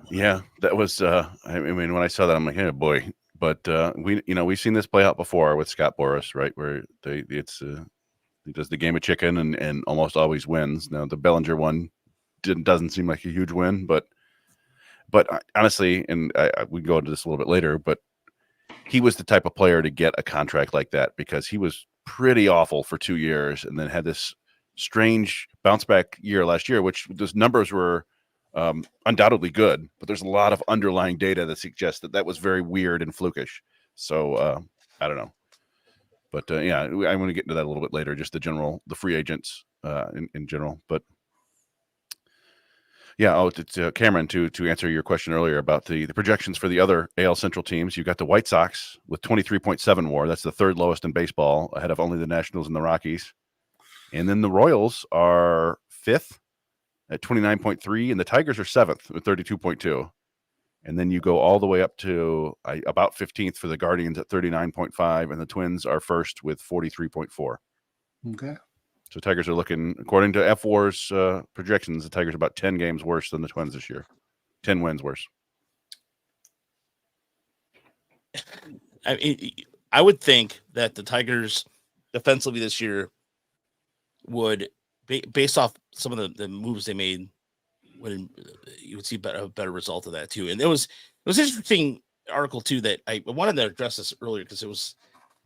Speaker 2: Yeah, that was. I mean, when I saw that, I'm like, hey, boy. But we've seen this play out before with Scott Boras, right? Where he does the game of chicken and almost always wins. Now the Bellinger one doesn't seem like a huge win, but honestly, and we can go into this a little bit later, but he was the type of player to get a contract like that because he was pretty awful for 2 years and then had this strange bounce back year last year, which those numbers were undoubtedly good, but there's a lot of underlying data that suggests that was very weird and flukish. So I don't know. But yeah, I'm going to get into that a little bit later, just the free agents in general. But yeah, it's Cameron, to answer your question earlier about the projections for the other AL Central teams. You've got the White Sox with 23.7 WAR. That's the third lowest in baseball, ahead of only the Nationals and the Rockies. And then the Royals are fifth at 29.3, and the Tigers are seventh with 32.2. And then you go all the way up to about 15th for the Guardians at 39.5, and the Twins are first with 43.4.
Speaker 3: Okay.
Speaker 2: So Tigers are looking, according to F4's projections, the Tigers are about 10 games worse than the Twins this year. 10 wins worse.
Speaker 1: I would think that the Tigers defensively this year would, based off some of the moves they made, you would see a better result of that too. And it was an interesting article too that I wanted to address this earlier because it was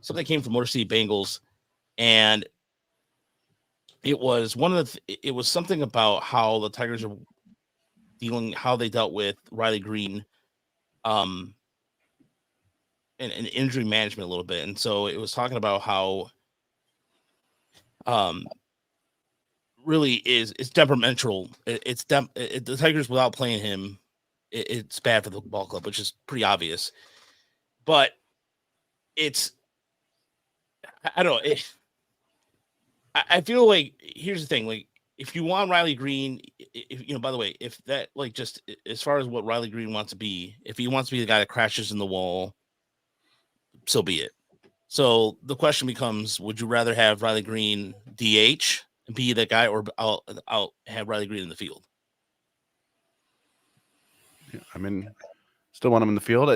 Speaker 1: something that came from Motor City Bengals, and it was it was something about how the Tigers are how they dealt with Riley Green, and injury management a little bit. And so it was talking about how really it's temperamental. The Tigers, without playing him, it's bad for the ball club, which is pretty obvious. But I don't know. I feel like, here's the thing: like, if you want Riley Green, by the way, if that, like, just as far as what Riley Green wants to be, if he wants to be the guy that crashes in the wall, so be it. So the question becomes: would you rather have Riley Green DH and be that guy, or I'll have Riley Green in the field?
Speaker 2: I mean, still want him in the field.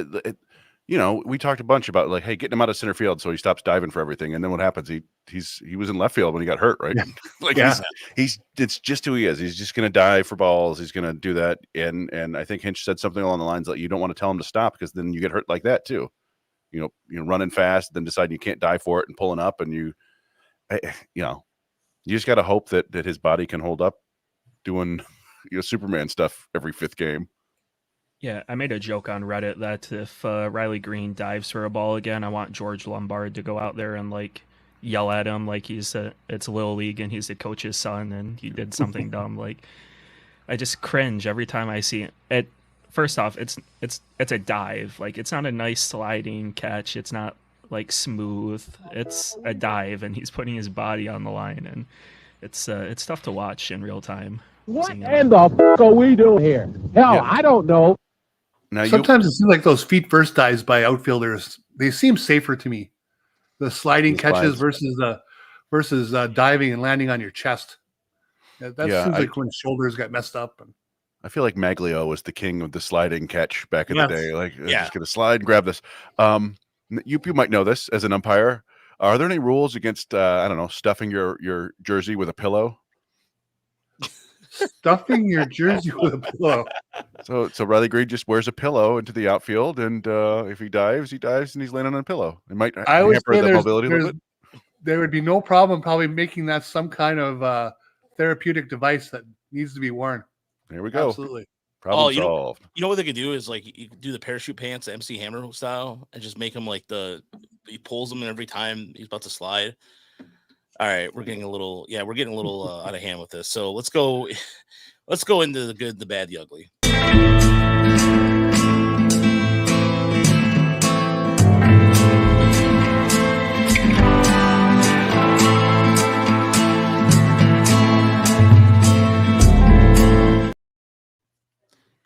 Speaker 2: We talked a bunch about, like, hey, getting him out of center field so he stops diving for everything, and then what happens? He was in left field when he got hurt, right?
Speaker 3: Yeah.
Speaker 2: Like,
Speaker 3: yeah.
Speaker 2: It's just who he is. He's just going to dive for balls. He's going to do that, and I think Hinch said something along the lines that you don't want to tell him to stop because then you get hurt like that too. Running fast, then deciding you can't dive for it and pulling up, and you just got to hope that his body can hold up doing Superman stuff every fifth game.
Speaker 4: Yeah, I made a joke on Reddit that if Riley Green dives for a ball again, I want George Lombard to go out there and, like, yell at him like it's Little League and he's the coach's son and he did something dumb. Like, I just cringe every time I see it. First off, it's a dive. Like, it's not a nice sliding catch. It's not, like, smooth. It's a dive, and he's putting his body on the line, and it's tough to watch in real time.
Speaker 5: What in the f*** are we doing here? Hell, I don't know.
Speaker 2: Now
Speaker 3: Sometimes it seems like those feet first dives by outfielders, they seem safer to me. The sliding catches versus diving and landing on your chest. That seems like when shoulders got messed up.
Speaker 2: I feel like Maglio was the king of the sliding catch back in the day. Like,
Speaker 1: yeah,
Speaker 2: just going to slide and grab this. You might know this as an umpire. Are there any rules against, stuffing your jersey with a pillow?
Speaker 3: Stuffing your jersey with a pillow.
Speaker 2: So Riley Green just wears a pillow into the outfield, and if he dives, and he's laying on a pillow. It might hamper the mobility a little bit.
Speaker 3: There would be no problem probably making that some kind of therapeutic device that needs to be worn.
Speaker 2: There we go.
Speaker 3: Absolutely.
Speaker 2: Problem solved.
Speaker 1: You know what they could do is, like, you could do the parachute pants, MC Hammer style, and just make them like the he pulls him every time he's about to slide. All right, we're getting a little out of hand with this. So let's go into the good, the bad, the ugly.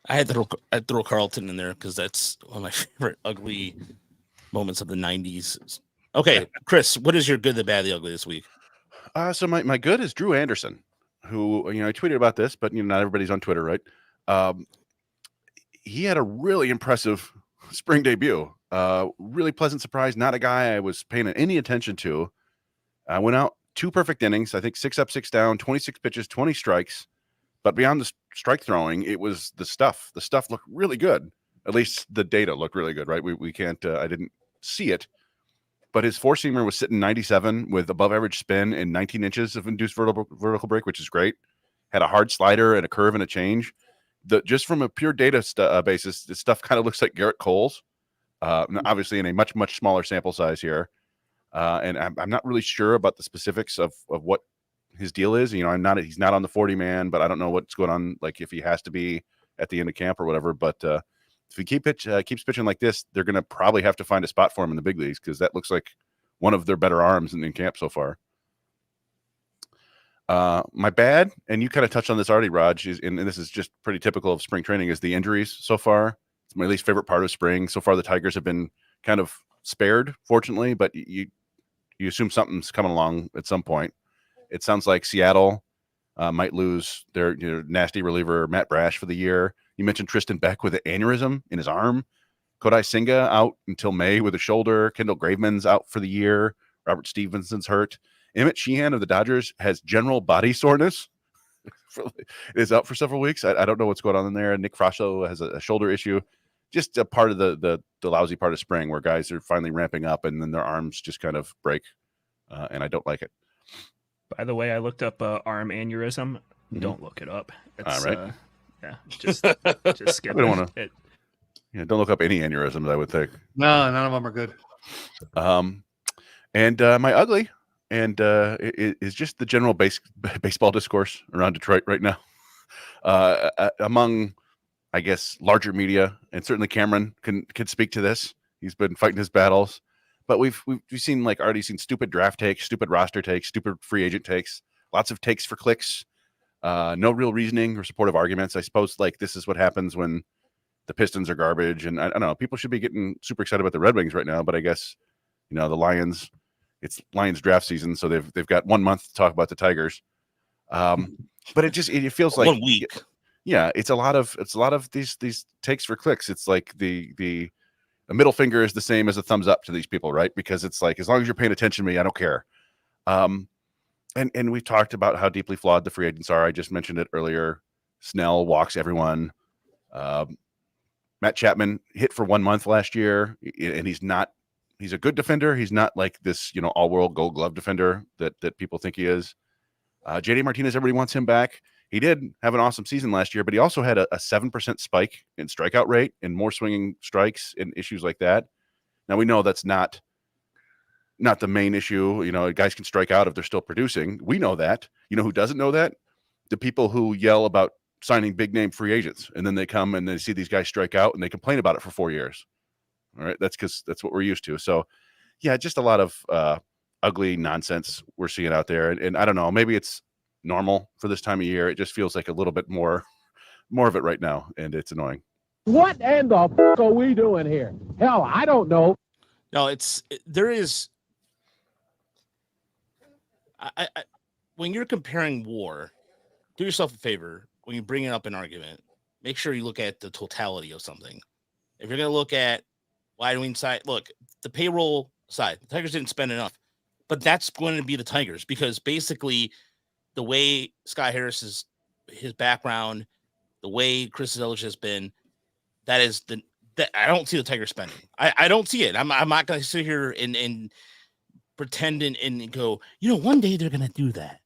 Speaker 1: I had to throw Carlton in there because that's one of my favorite ugly moments of the 90s. Okay, Chris, what is your good, the bad, the ugly this week?
Speaker 2: So my good is Drew Anderson, who, I tweeted about this, but not everybody's on Twitter, right? He had a really impressive spring debut. Really pleasant surprise. Not a guy I was paying any attention to. Went out 2 perfect innings. I think 6 up, 6 down, 26 pitches, 20 strikes. But beyond the strike throwing, it was the stuff. The stuff looked really good. At least the data looked really good, right? We can't. I didn't see it. But his four-seamer was sitting 97 with above-average spin and 19 inches of induced vertical break, which is great. Had a hard slider and a curve and a change. Just from a pure data basis, this stuff kind of looks like Garrett Cole's. Obviously in a much, much smaller sample size here. And I'm not really sure about the specifics of what his deal is. He's not on the 40-man, but I don't know what's going on, like if he has to be at the end of camp or whatever. But if he keeps pitching like this, they're going to probably have to find a spot for him in the big leagues, because that looks like one of their better arms in camp so far. My bad, and you kind of touched on this already, Raj, and this is just pretty typical of spring training, is the injuries so far. It's my least favorite part of spring. So far, the Tigers have been kind of spared, fortunately, but you assume something's coming along at some point. It sounds like Seattle might lose their nasty reliever Matt Brash for the year. You mentioned Tristan Beck with an aneurysm in his arm. Kodai Senga out until May with a shoulder. Kendall Graveman's out for the year. Robert Stevenson's hurt. Emmett Sheehan of the Dodgers has general body soreness. Is out for several weeks. I don't know what's going on in there. Nick Frasco has a shoulder issue. Just a part of the lousy part of spring where guys are finally ramping up and then their arms just kind of break. And I don't like it.
Speaker 4: By the way, I looked up arm aneurysm.
Speaker 2: Mm-hmm.
Speaker 4: Don't look it up. It's,
Speaker 2: all right.
Speaker 4: Just skip
Speaker 2: I don't
Speaker 4: it.
Speaker 2: Don't look up any aneurysms, I would think.
Speaker 3: No, none of them are good.
Speaker 2: And my ugly, and is just the general baseball discourse around Detroit right now. Among, I guess, larger media, and certainly Cameron can speak to this. He's been fighting his battles. But we've seen already seen stupid draft takes, stupid roster takes, stupid free agent takes, lots of takes for clicks, no real reasoning or supportive arguments. I suppose this is what happens when the Pistons are garbage. And I don't know, people should be getting super excited about the Red Wings right now, but I guess, the Lions, it's Lions draft season. So they've got 1 month to talk about the Tigers. But it feels like
Speaker 1: 1 week.
Speaker 2: Yeah. It's a lot of these takes for clicks. It's like a middle finger is the same as a thumbs up to these people, right? Because it's like, as long as you're paying attention to me, I don't care. And we've talked about how deeply flawed the free agents are. I just mentioned it earlier. Snell walks everyone. Matt Chapman hit for 1 month last year, and he's a good defender. He's not like this, all-world Gold Glove defender that people think he is. JD Martinez, everybody wants him back. He did have an awesome season last year, but he also had a 7% spike in strikeout rate and more swinging strikes and issues like that. Now, we know that's not the main issue. Guys can strike out if they're still producing. We know that. Who doesn't know that? The people who yell about signing big name free agents, and then they come and they see these guys strike out and they complain about it for 4 years. All right. That's because that's what we're used to. So yeah, just a lot of ugly nonsense we're seeing out there. And I don't know, maybe it's normal for this time of year. It just feels like a little bit more of it right now, and it's annoying.
Speaker 5: What in the f*** are we doing here? Hell, I don't know.
Speaker 1: No, there is. When you're comparing war, do yourself a favor. When you bring it up an argument, make sure you look at the totality of something. If you're going to look at why do we side, look, the payroll side, the Tigers didn't spend enough, but that's going to be the Tigers, because basically the way Scott Harris is, his background, the way Chris Zelich has been, that I don't see the Tigers spending. I don't see it. I'm not going to sit here and pretend and go, one day they're going to do that.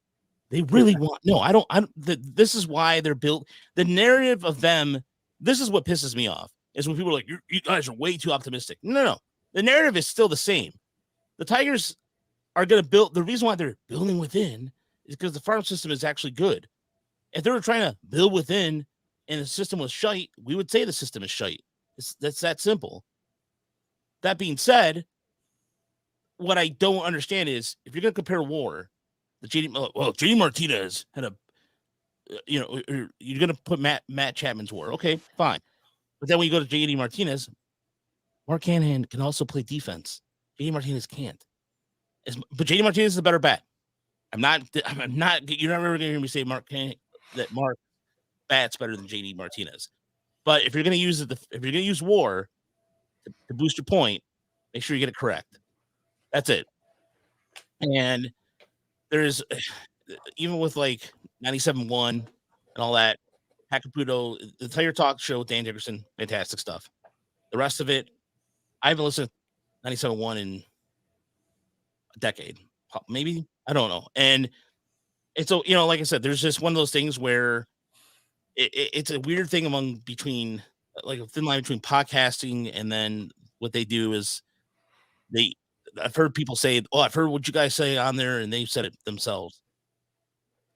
Speaker 1: They really want. No, I don't. This is why they're built. The narrative of them. This is what pisses me off. Is when people are like, you guys are way too optimistic. No. The narrative is still the same. The Tigers are going to build. The reason why they're building within is because the farm system is actually good. If they were trying to build within and the system was shite, we would say the system is shite. That's that simple. That being said, what I don't understand is if you're going to compare WAR, JD Martinez had a, you're going to put Matt Chapman's WAR. Okay, fine. But then when you go to JD Martinez, Mark Hanhan can also play defense. JD Martinez can't. But JD Martinez is a better bat. I'm not. You're not ever going to hear me say Mark bat's better than JD Martinez. But if you're going to use WAR to boost your point, make sure you get it correct. That's it. And there's even with like 97.1 and all that, Pat Caputo, the Tiger Talk show with Dan Dickerson, fantastic stuff. The rest of it, I haven't listened to 97.1 in a decade, maybe. I don't know. And so, like I said, there's just one of those things where it's a weird thing between like a thin line between podcasting and then what they do is I've heard people say, "Oh, I've heard what you guys say on there," and they said it themselves.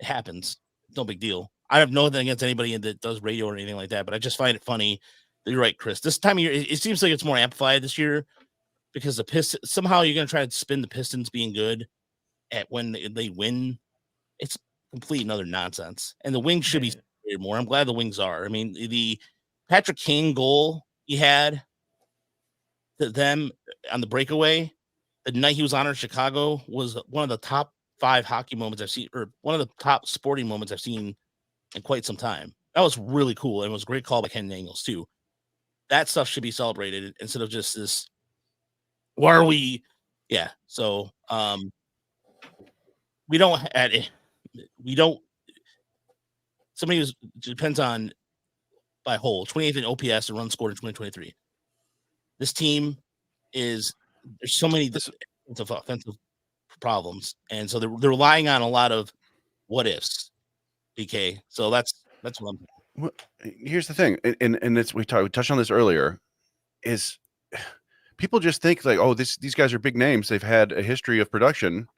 Speaker 1: It happens. No big deal. I have nothing against anybody that does radio or anything like that, but I just find it funny. You're right, Chris. This time of year, it seems like it's more amplified this year because the Pistons, somehow you're going to try to spin the Pistons being good at when they win. It's complete and utter nonsense. And the Wings should be celebrated more. I'm glad the Wings are. I mean, the Patrick King goal he had to them on the breakaway the night he was honored in Chicago was one of the top 5 hockey moments I've seen, or one of the top sporting moments I've seen in quite some time. That was really cool. And it was a great call by Ken Daniels too. That stuff should be celebrated instead of just this. Why are we? Yeah. So, we don't add it. We don't. Somebody who depends on by whole 28th in OPS and runs scored in 2023. This team is there's so many offensive problems, and so they're relying on a lot of what ifs. BK. So that's what I'm.
Speaker 2: Well, here's the thing, and it's we touched on this earlier, is people just think like, oh, these guys are big names. They've had a history of production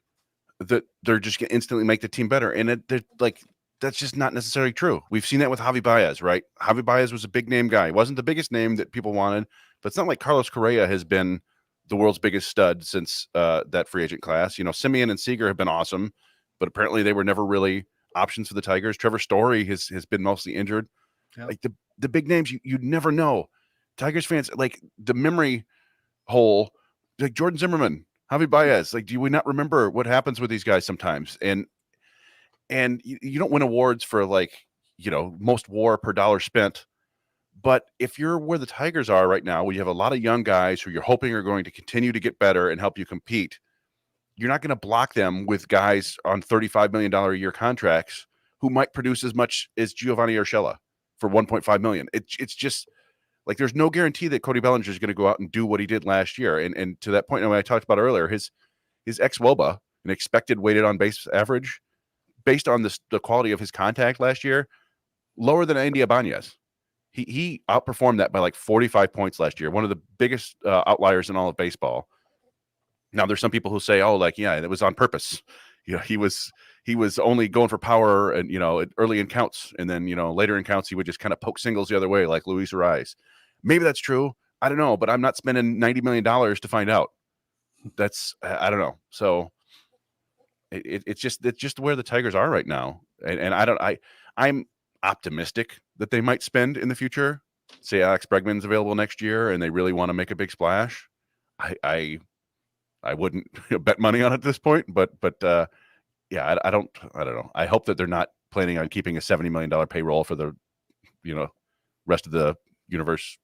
Speaker 2: that they're just going to instantly make the team better, and they're like. That's just not necessarily true. We've seen that with Javi Baez, right? Javi Baez was a big name guy. He wasn't the biggest name that people wanted, but it's not like Carlos Correa has been the world's biggest stud since that free agent class. Simeon and Seager have been awesome, but apparently they were never really options for the Tigers. Trevor Story has been mostly injured. Yep. Like the big names, you'd never know. Tigers fans, like the memory hole, like Jordan Zimmerman, Javi Baez. Like, do we not remember what happens with these guys sometimes? And you don't win awards for most WAR per dollar spent. But if you're where the Tigers are right now, where you have a lot of young guys who you're hoping are going to continue to get better and help you compete, you're not going to block them with guys on $35 million a year contracts who might produce as much as Giovanni Urshela for $1.5 million. It's just like there's no guarantee that Cody Bellinger is going to go out and do what he did last year. And to that point, when I talked about earlier, his ex-WOBA, an expected weighted on base average, based on the quality of his contact last year, lower than Andy Ibanez. He outperformed that by like 45 points last year, one of the biggest outliers in all of baseball. Now, there's some people who say, oh, it was on purpose. He was only going for power and, early in counts. And then, later in counts, he would just kind of poke singles the other way like Luis Ariz. Maybe that's true. I don't know, but I'm not spending $90 million to find out. I don't know. So it's just where the Tigers are right now. And I'm optimistic that they might spend in the future. Say Alex Bregman's available next year and they really want to make a big splash. I wouldn't bet money on it at this point, but yeah, I don't know. I hope that they're not planning on keeping a $70 million payroll for the, rest of the universe.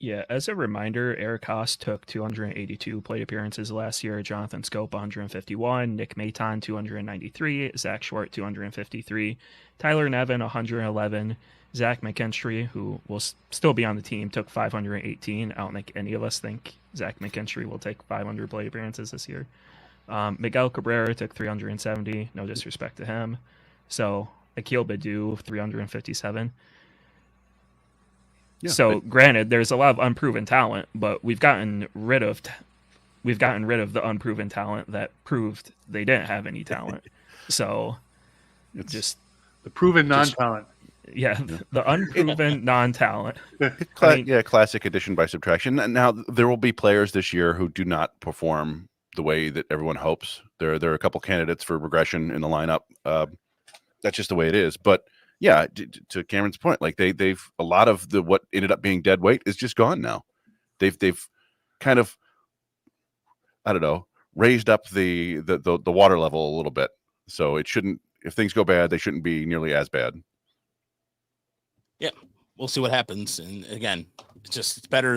Speaker 4: Yeah, as a reminder, Eric Haas took 282 plate appearances last year, Jonathan Scope 151, Nick Maton 293, Zach Short 253, Tyler Nevin 111, Zach McKinstry, who will still be on the team, took 518. I don't think any of us think Zach McKinstry will take 500 plate appearances this year. Miguel Cabrera took 370, no disrespect to him. So Akil Baddoo 357. Yeah, so granted, there's a lot of unproven talent, but we've gotten rid of we've gotten rid of the unproven talent that proved they didn't have any talent. So
Speaker 2: It's
Speaker 4: just
Speaker 3: The proven non-talent.
Speaker 4: the unproven non-talent.
Speaker 2: Classic addition by subtraction. And now there will be players this year who do not perform the way that everyone hopes. There are a couple candidates for regression in the lineup. That's just the way it is. But yeah, to Cameron's point, like they've a lot of what ended up being dead weight is just gone now. They've kind of, I don't know, raised up the water level a little bit. So it shouldn't, if things go bad, they shouldn't be nearly as bad.
Speaker 1: Yeah, we'll see what happens. And again, it's better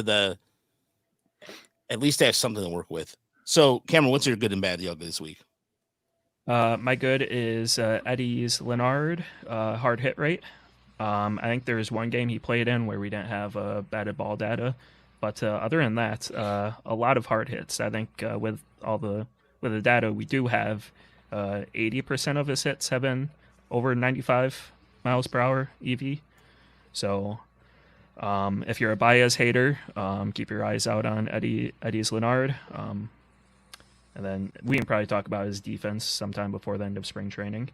Speaker 1: at least they have something to work with. So Cameron, what's your good and bad the ugly this week?
Speaker 4: My good is Eddie's Leonard hard hit rate. I think there's one game he played in where we didn't have batted ball data, but other than that, a lot of hard hits. I think with the data we do have, 80% of his hits have been over 95 miles per hour EV. So if you're a Baez hater, keep your eyes out on Eddie's Leonard. And then we can probably talk about his defense sometime before the end of spring training.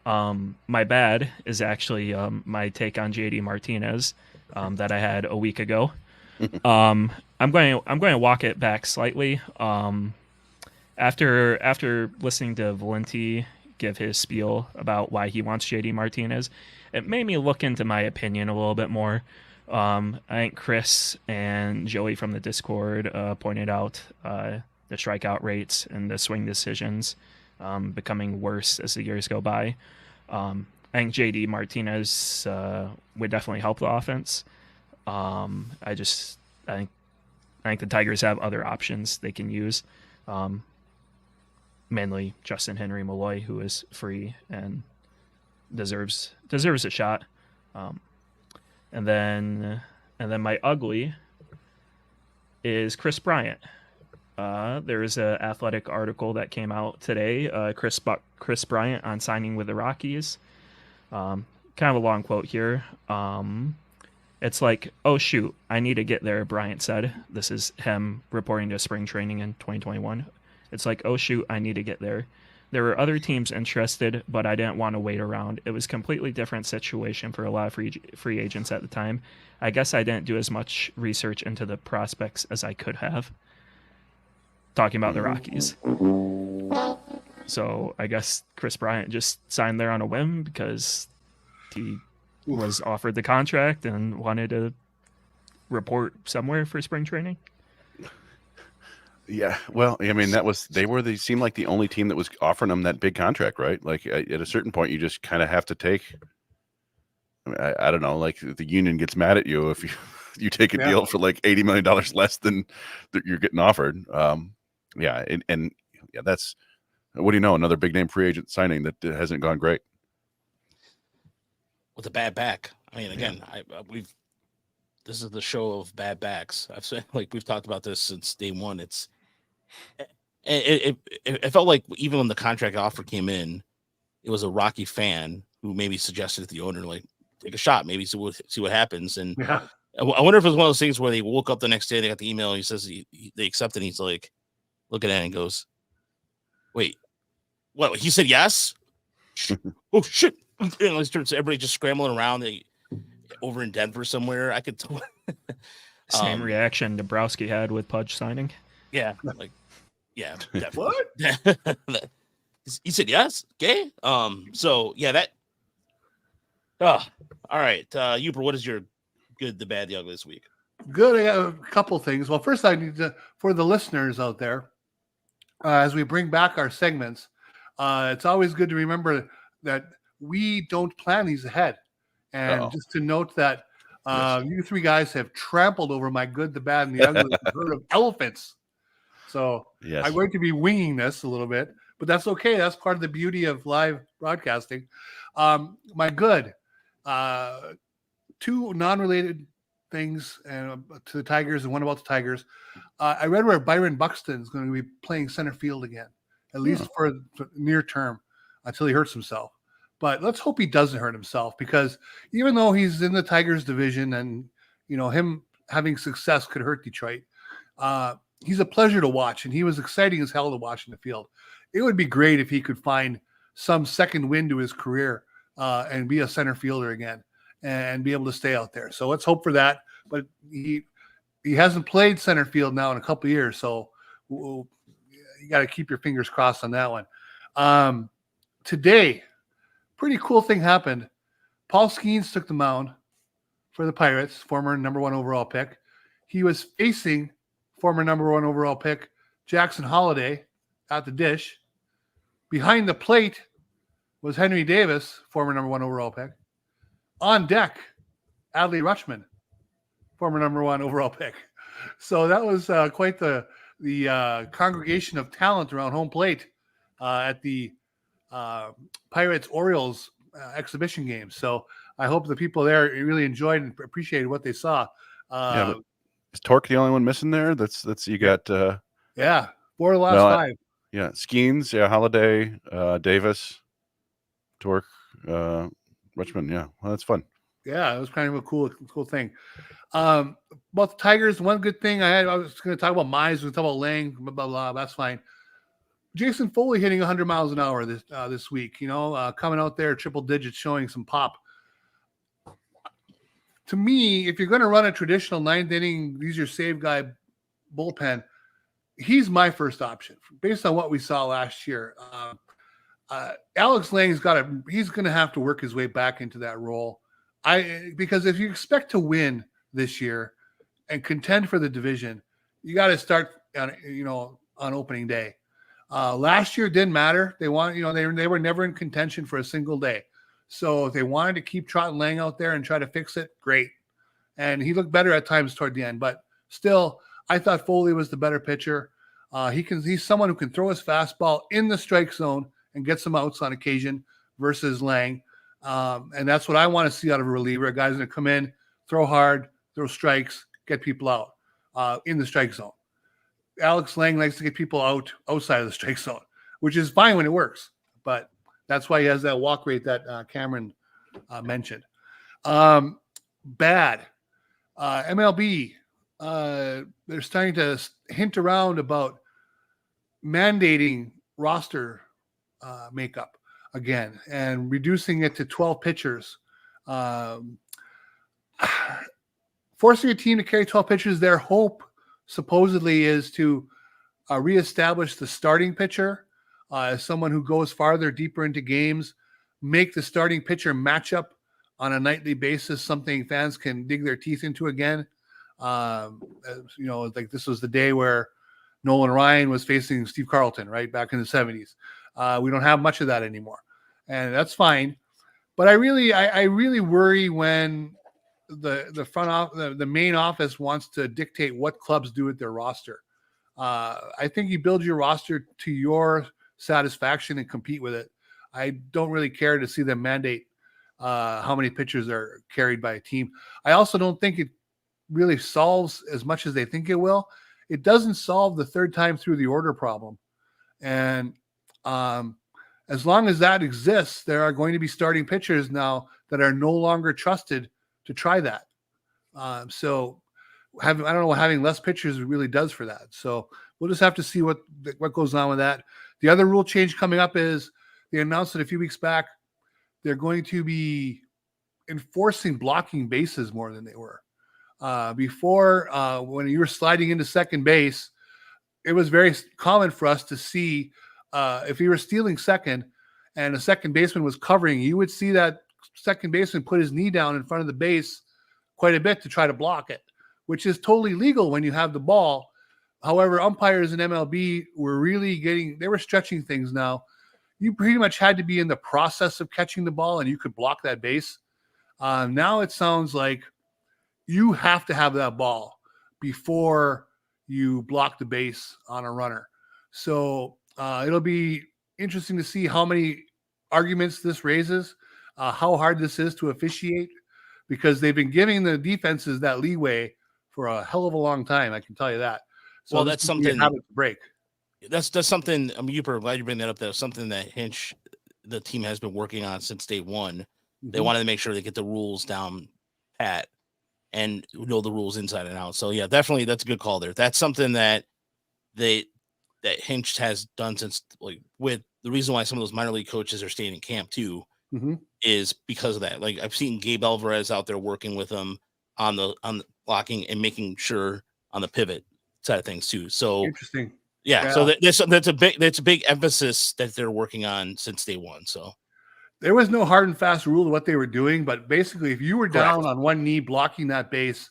Speaker 4: My bad is actually my take on JD Martinez that I had a week ago. I'm going to walk it back slightly. After listening to Valenti give his spiel about why he wants JD Martinez, it made me look into my opinion a little bit more. I think Chris and Joey from the Discord pointed out the strikeout rates and the swing decisions becoming worse as the years go by. I think JD Martinez would definitely help the offense. I think the Tigers have other options they can use. Mainly Justin Henry Malloy, who is free and deserves a shot. And then my ugly is Chris Bryant. There's an Athletic article that came out today. Chris Bryant on signing with the Rockies. Kind of a long quote here. It's like, oh shoot, I need to get there, Bryant said. This is him reporting to spring training in 2021. It's like, oh shoot, I need to get there. There were other teams interested, but I didn't want to wait around. It was a completely different situation for a lot of free agents at the time. I guess I didn't do as much research into the prospects as I could have. Talking about the Rockies. So I guess Chris Bryant just signed there on a whim because he was offered the contract and wanted to report somewhere for spring training.
Speaker 2: Yeah, well, I mean, they seemed like the only team that was offering them that big contract, right? Like at a certain point, you just kind of have to take. I mean, I don't know, like the union gets mad at you if you take a deal for like $80 million less than that you're getting offered. And that's, what do you know? Another big name free agent signing that hasn't gone great
Speaker 1: with a bad back. I mean, again, this is the show of bad backs. I've said, like, we've talked about this since day one. It felt like even when the contract offer came in, it was a Rocky fan who maybe suggested to the owner, like, take a shot, maybe see what happens. And I wonder if it was one of those things where they woke up the next day, they got the email, and he says they accepted, and he's like, looking at it and goes, wait, what? He said yes? Oh, shit. And everybody just scrambling around over in Denver somewhere. I could tell.
Speaker 4: Same reaction Dabrowski had with Pudge signing.
Speaker 1: Yeah. Like, yeah. What? He said yes? Okay. So, yeah, that. All right. Huber, what is your good, the bad, the ugly this week?
Speaker 3: Good. I got a couple things. Well, first, I need to, for the listeners out there, as we bring back our segments, it's always good to remember that we don't plan these ahead. And just to note that you three guys have trampled over my good, the bad, and the ugly herd of elephants. So I'm going to be winging this a little bit, but that's okay. That's part of the beauty of live broadcasting. My good, two non-related things to the Tigers and one about the Tigers. I read where Byron Buxton is going to be playing center field again, at least for near term until he hurts himself. But let's hope he doesn't hurt himself, because even though he's in the Tigers division and, him having success could hurt Detroit, he's a pleasure to watch, and he was exciting as hell to watch in the field. It would be great if he could find some second wind to his career and be a center fielder again and be able to stay out there. So let's hope for that. But he hasn't played center field now in a couple of years, so you got to keep your fingers crossed on that one. Today, pretty cool thing happened. Paul Skeens took the mound for the Pirates, former number 1 overall pick. He was facing former number 1 overall pick Jackson Holliday at the dish. Behind the plate was Henry Davis, former number 1 overall pick. On deck, Adley Rutschman, former number 1 overall pick. So that was quite the congregation of talent around home plate at the Pirates-Orioles exhibition game. So I hope the people there really enjoyed and appreciated what they saw.
Speaker 2: But is Torque the only one missing there? That's you got
Speaker 3: 4 of the last 5.
Speaker 2: Yeah, Skeens, Holiday, Davis, Torque, Richmond. Yeah, well, that's fun.
Speaker 3: Yeah, it was kind of a cool thing. About the Tigers, one good thing I was going to talk about Mize, we talk about Lang, blah, blah, blah. That's fine. Jason Foley hitting 100 miles an hour this week, coming out there, triple digits, showing some pop. To me, if you're going to run a traditional 9th inning, he's your save guy bullpen, he's my first option based on what we saw last year. Alex Lang's he's going to have to work his way back into that role. Because if you expect to win this year and contend for the division, you got to start on opening day. Last year didn't matter. They were never in contention for a single day. So if they wanted to keep trotting Lang out there and try to fix it, great. And he looked better at times toward the end, but still, I thought Foley was the better pitcher. He's someone who can throw his fastball in the strike zone and get some outs on occasion versus Lang. And that's what I want to see out of a reliever. A guy's going to come in, throw hard, throw strikes, get people out in the strike zone. Alex Lang likes to get people out outside of the strike zone, which is fine when it works. But that's why he has that walk rate that Cameron mentioned. Bad. MLB, they're starting to hint around about mandating roster makeup again and reducing it to 12 pitchers. Forcing a team to carry 12 pitchers, their hope supposedly is to reestablish the starting pitcher as someone who goes farther, deeper into games, make the starting pitcher match up on a nightly basis, something fans can dig their teeth into again. Like this was the day where Nolan Ryan was facing Steve Carlton, right, back in the 70s. We don't have much of that anymore, and that's fine. But I really worry when the main office wants to dictate what clubs do with their roster. I think you build your roster to your satisfaction and compete with it. I don't really care to see them mandate how many pitchers are carried by a team. I also don't think it really solves as much as they think it will. It doesn't solve the third time through the order problem. And as long as that exists, there are going to be starting pitchers now that are no longer trusted to try that. I don't know what having less pitchers really does for that. So we'll just have to see what goes on with that. The other rule change coming up is they announced it a few weeks back. They're going to be enforcing blocking bases more than they were. Before, when you were sliding into second base, it was very common for us to see if you were stealing second and a second baseman was covering, you would see that second baseman put his knee down in front of the base quite a bit to try to block it, which is totally legal when you have the ball. However, umpires in MLB they were stretching things now. You pretty much had to be in the process of catching the ball and you could block that base. Now it sounds like you have to have that ball before you block the base on a runner. So it'll be interesting to see how many arguments this raises, how hard this is to officiate, because they've been giving the defenses that leeway for a hell of a long time. I can tell you that. So
Speaker 1: well, that's something
Speaker 3: to break.
Speaker 1: That's something. I'm glad you bring that up. That's something that Hinch, the team, has been working on since day one. Mm-hmm. They wanted to make sure they get the rules down pat and know the rules inside and out. So yeah, definitely that's a good call there. That's something that that Hinch has done since, like, with the reason why some of those minor league coaches are staying in camp too is because of that. Like, I've seen Gabe Alvarez out there working with them on the blocking and making sure on the pivot side of things too. So
Speaker 3: Interesting.
Speaker 1: yeah. So that's a big emphasis that they're working on since day one. So
Speaker 3: there was no hard and fast rule to what they were doing, but basically, if you were down on one knee blocking that base,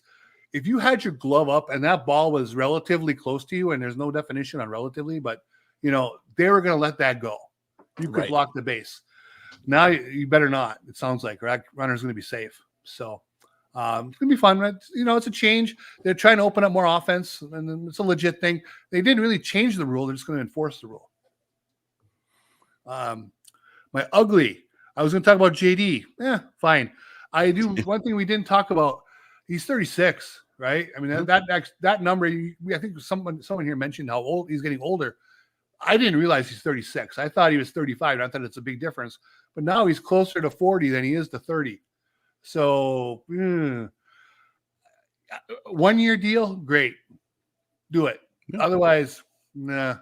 Speaker 3: if you had your glove up and that ball was relatively close to you, and there's no definition on relatively, but they were going to let that go. You could block the base. Now you better not. It sounds like runner's going to be safe. So it's going to be fun. It's a change. They're trying to open up more offense, and it's a legit thing. They didn't really change the rule. They're just going to enforce the rule. My ugly. I was going to talk about JD. Yeah, fine. I do one thing we didn't talk about. He's 36, right? I mean, that number. I think someone here mentioned how old he's getting older. I didn't realize he's 36. I thought he was 35. I thought it's a big difference, but now he's closer to 40 than he is to 30. So, 1 year deal, great, do it. Yeah. Otherwise, nah.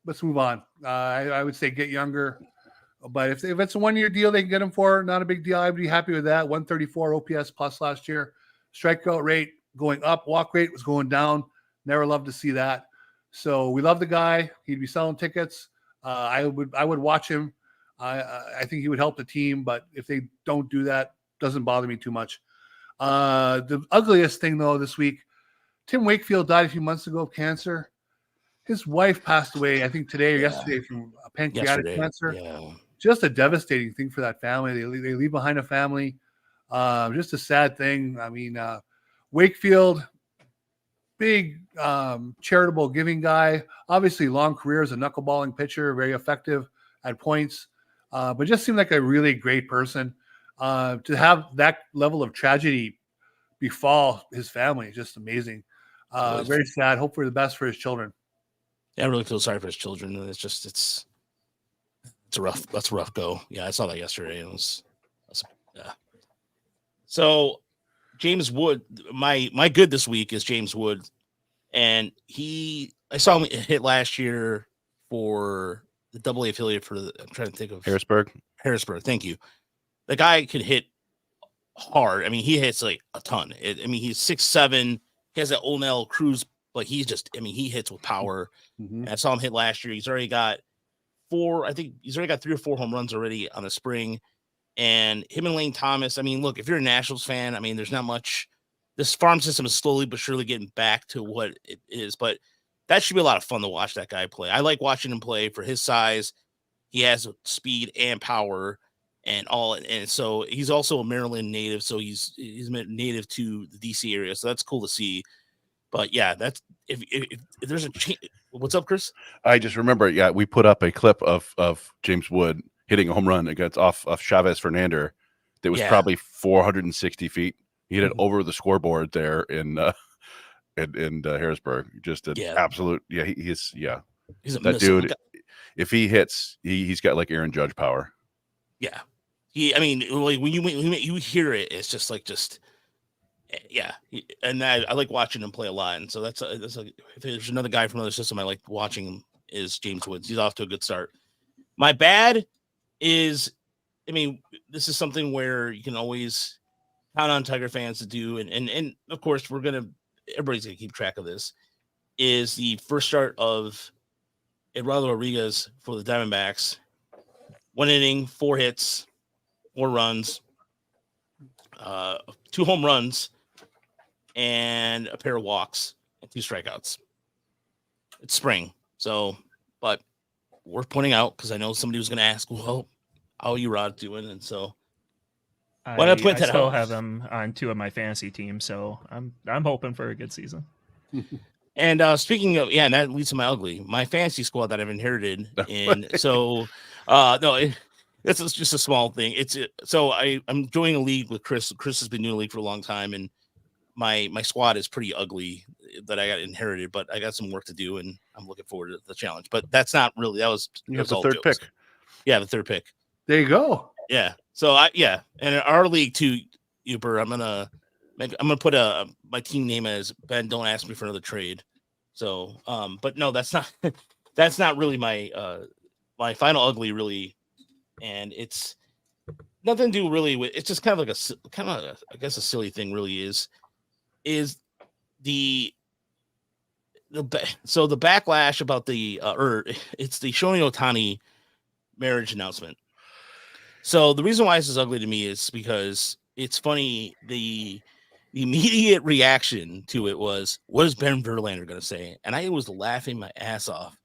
Speaker 3: Let's move on. I would say get younger. But if it's a 1 year deal, they can get him for not a big deal. I'd be happy with that. 134 OPS plus last year. Strikeout rate going up. Walk rate was going down. Never loved to see that. So we love the guy. He'd be selling tickets. I would watch him. I think he would help the team. But if they don't do that, doesn't bother me too much. The ugliest thing though this week, Tim Wakefield died a few months ago of cancer. His wife passed away, I think today or yesterday, from pancreatic cancer. Yeah. Just a devastating thing for that family. They leave behind a family. Just a sad thing. I mean, Wakefield, big charitable giving guy. Obviously, long career as a knuckleballing pitcher, very effective at points. But just seemed like a really great person. To have that level of tragedy befall his family, just amazing. Very sad. Hope for the best for his children.
Speaker 1: Yeah, I really feel sorry for his children. And it's a rough go. Yeah, I saw that yesterday. Yeah. So James Wood, my good this week is James Wood, and I saw him hit last year for the AA affiliate for I'm trying to think of
Speaker 2: Harrisburg.
Speaker 1: Thank you. The guy can hit hard. I mean, he hits like a ton. He's 6'7". He has that O'Neill Cruz, but he hits with power. Mm-hmm. I saw him hit last year. He's already got 3 or 4 home runs already on the spring. And him and Lane Thomas, I mean, look, if you're a Nationals fan, I mean, there's not much. This farm system is slowly but surely getting back to what it is, but that should be a lot of fun to watch that guy play. I like watching him play for his size. He has speed and power and all. And so he's also a Maryland native. So he's native to the DC area. So that's cool to see. But yeah, that's if there's a change. What's up, Chris?
Speaker 2: I just remember, we put up a clip of James Wood hitting a home run against off Chavez Fernander that was probably 460 feet. He hit it over the scoreboard there in Harrisburg. Just an absolute he's that dude. If he hits, he's got like Aaron Judge power.
Speaker 1: Yeah, when you hear it, it's just and I like watching him play a lot, and so that's if there's another guy from another system I like watching him is James Woods. He's off to a good start. My bad is, this is something where you can always count on Tiger fans to do, and of course everybody's gonna keep track of this. Is the first start of Eduardo Rodriguez for the Diamondbacks? 1 inning, 4 hits, 4 runs, 2 home runs, and a pair of walks and 2 strikeouts. It's spring, but worth pointing out because I know somebody was going to ask, well, how are you, Rod, doing? And so why not point that out?
Speaker 4: I still have him on 2 of my fantasy teams, so I'm hoping for a good season.
Speaker 1: And speaking of, and that leads to my ugly, my fantasy squad that I've inherited. And so, it's just a small thing. I'm joining a league with Chris. Chris has been doing a league for a long time, and my squad is pretty ugly that I got inherited, but I got some work to do, and I'm looking forward to the challenge. But that's not really, that was
Speaker 2: the third
Speaker 1: jokes.
Speaker 2: pick.
Speaker 1: Yeah, the third pick.
Speaker 3: There you go.
Speaker 1: Yeah. So and in our league too, Uber, I'm gonna put my team name as Ben. Don't ask me for another trade. So, but no, that's not that's not really my my final ugly really, and it's nothing to do really with. It's just kind of like I guess a silly thing really is the so the backlash about the or it's the Shohei Ohtani marriage announcement. So the reason why this is ugly to me is because it's funny. The immediate reaction to it was, "What is Ben Verlander going to say?" And I was laughing my ass off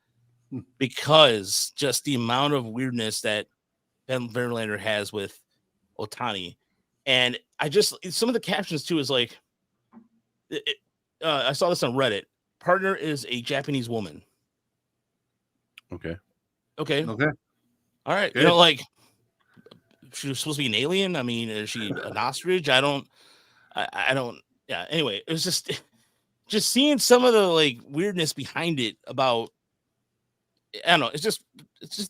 Speaker 1: because just the amount of weirdness that Ben Verlander has with Ohtani, and some of the captions too is like, I saw this on Reddit. Partner is a Japanese woman.
Speaker 2: Okay.
Speaker 1: All right.
Speaker 3: Good.
Speaker 1: You know, like she was supposed to be an alien. I mean, is she an ostrich? I don't. Yeah. Anyway, it was just seeing some of the like weirdness behind it about. I don't know. It's just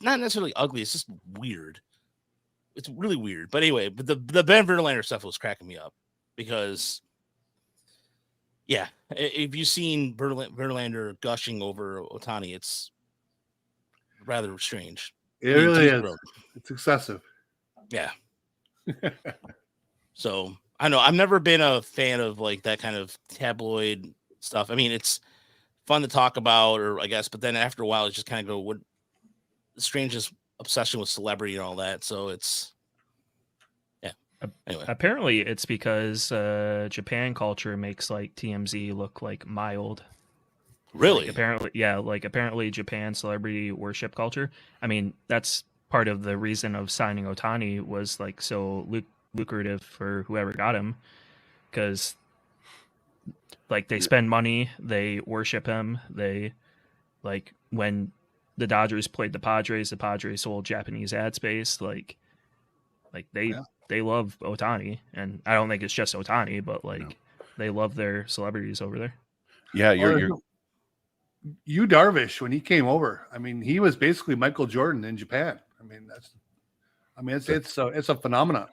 Speaker 1: not necessarily ugly. It's just weird. It's really weird. But anyway, but the Ben Verlander stuff was cracking me up because. Yeah, if you've seen Verlander gushing over Ohtani, it's rather strange.
Speaker 3: It really is. It's excessive.
Speaker 1: Yeah. So I know I've never been a fan of like that kind of tabloid stuff. I mean, it's fun to talk about, or I guess, but then after a while, it's just kind of go what the strangest obsession with celebrity and all that. So it's. Anyway.
Speaker 4: Apparently, it's because Japan culture makes like TMZ look like mild.
Speaker 1: Really?
Speaker 4: Like, apparently Japan celebrity worship culture. I mean, that's part of the reason of signing Ohtani was like so lucrative for whoever got him, because like they spend money, they worship him. They like when the Dodgers played the Padres sold Japanese ad space. Like they love Ohtani, and I don't think it's just Ohtani, but like they love their celebrities over there.
Speaker 2: Yeah,
Speaker 3: Yu Darvish when he came over. I mean, he was basically Michael Jordan in Japan. It's a phenomenon.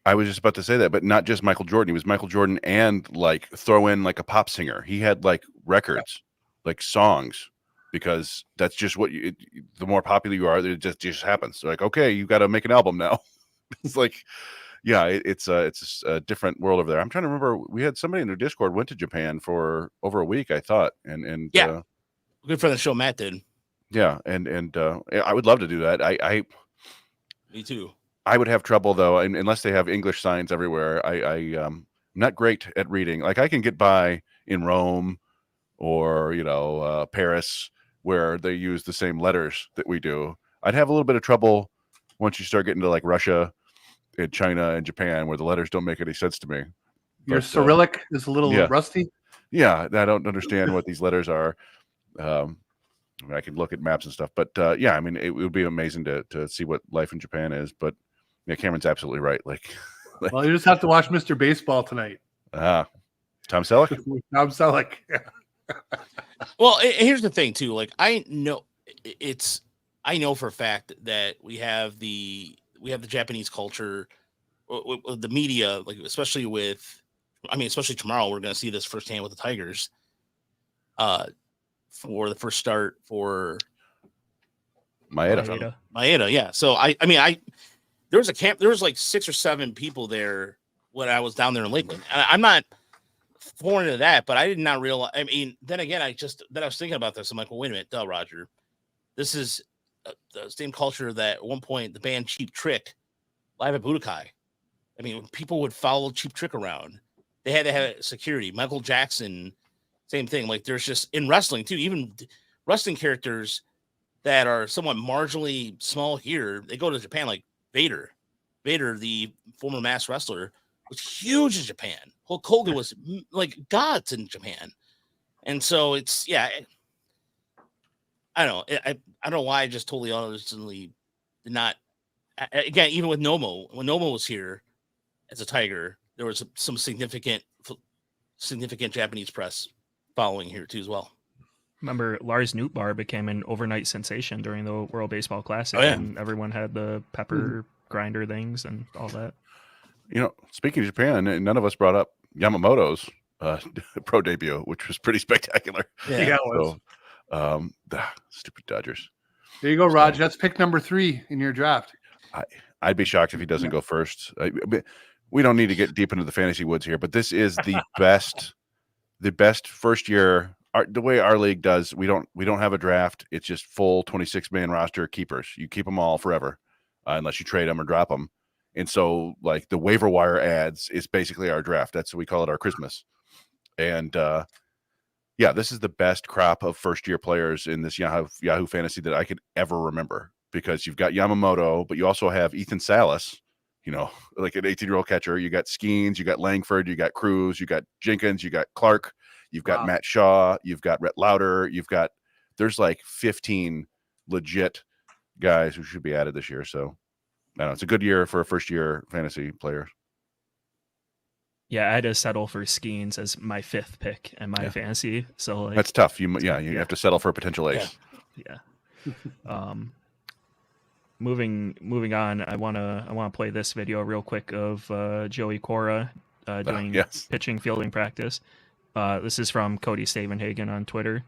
Speaker 2: I was just about to say that, but not just Michael Jordan. He was Michael Jordan and like throw in like a pop singer. He had like records, like songs, because that's just what the more popular you are, it just happens. So like, okay, you got to make an album now. It's like, yeah, it's a different world over there. I'm trying to remember. We had somebody in their Discord went to Japan for over a week, I thought, and
Speaker 1: yeah, good friend of the show, Matt did.
Speaker 2: Yeah, and I would love to do that.
Speaker 1: Me too.
Speaker 2: I would have trouble though, unless they have English signs everywhere. I'm not great at reading. Like I can get by in Rome or Paris, where they use the same letters that we do. I'd have a little bit of trouble once you start getting to like Russia and China and Japan, where the letters don't make any sense to me.
Speaker 3: Your Cyrillic is a little rusty.
Speaker 2: Yeah, I don't understand what these letters are. I can look at maps and stuff, but yeah, I mean, it would be amazing to see what life in Japan is. But yeah, Cameron's absolutely right. Like
Speaker 3: well, you just have to watch Mr. Baseball tonight.
Speaker 2: Tom Selleck.
Speaker 3: Tom Selleck.
Speaker 1: Well, here's the thing too. Like I know for a fact that we have the Japanese culture, the media, like especially tomorrow we're going to see this firsthand with the Tigers. For the first start for
Speaker 2: Maeda,
Speaker 1: yeah. So I there was a camp. There was like 6 or 7 people there when I was down there in Lakeland. I'm not foreign to that, but I did not realize. I mean, then again, I was thinking about this. I'm like, well, wait a minute, Roger. This is the same culture that at one point the band Cheap Trick live at Budokai. I mean, people would follow Cheap Trick around. They had to have security. Michael Jackson, same thing. Like there's just in wrestling too, even wrestling characters that are somewhat marginally small here, they go to Japan, like Vader, the former masked wrestler, was huge in Japan. Hulk Hogan was like gods in Japan. And so it's, yeah, I don't know. I don't know why I just totally honestly did not. Again, even with Nomo, when Nomo was here as a Tiger, there was some significant Japanese press following here too as well.
Speaker 4: Remember, Lars Nootbaar became an overnight sensation during the World Baseball Classic, and everyone had the pepper grinder things and all that.
Speaker 2: Speaking of Japan, none of us brought up Yamamoto's pro debut, which was pretty spectacular.
Speaker 3: Yeah, it was.
Speaker 2: So, stupid Dodgers.
Speaker 3: There you go, Raj. That's pick number 3 in your draft.
Speaker 2: I'd be shocked if he doesn't go first. We don't need to get deep into the fantasy woods here, but this is the best first year. The way our league does, we don't have a draft. It's just full 26-man roster keepers. You keep them all forever, unless you trade them or drop them. And so, like, the waiver wire ads is basically our draft. That's what we call it, our Christmas. And this is the best crop of first-year players in this Yahoo Fantasy that I could ever remember, because you've got Yamamoto, but you also have Ethan Salas, like an 18-year-old catcher. You got Skeens, you got Langford, you got Cruz, you got Jenkins, you got Clark, you've got Matt Shaw, you've got Rhett Lauder, there's like 15 legit guys who should be added this year. So, I don't know, it's a good year for a first-year fantasy player.
Speaker 4: Yeah, I had to settle for Skeens as my 5th pick in my fantasy. So, like,
Speaker 2: that's tough. You have to settle for a potential ace.
Speaker 4: Yeah. Moving on, I wanna play this video real quick of Joey Cora doing pitching fielding practice. This is from Cody Stavenhagen on Twitter.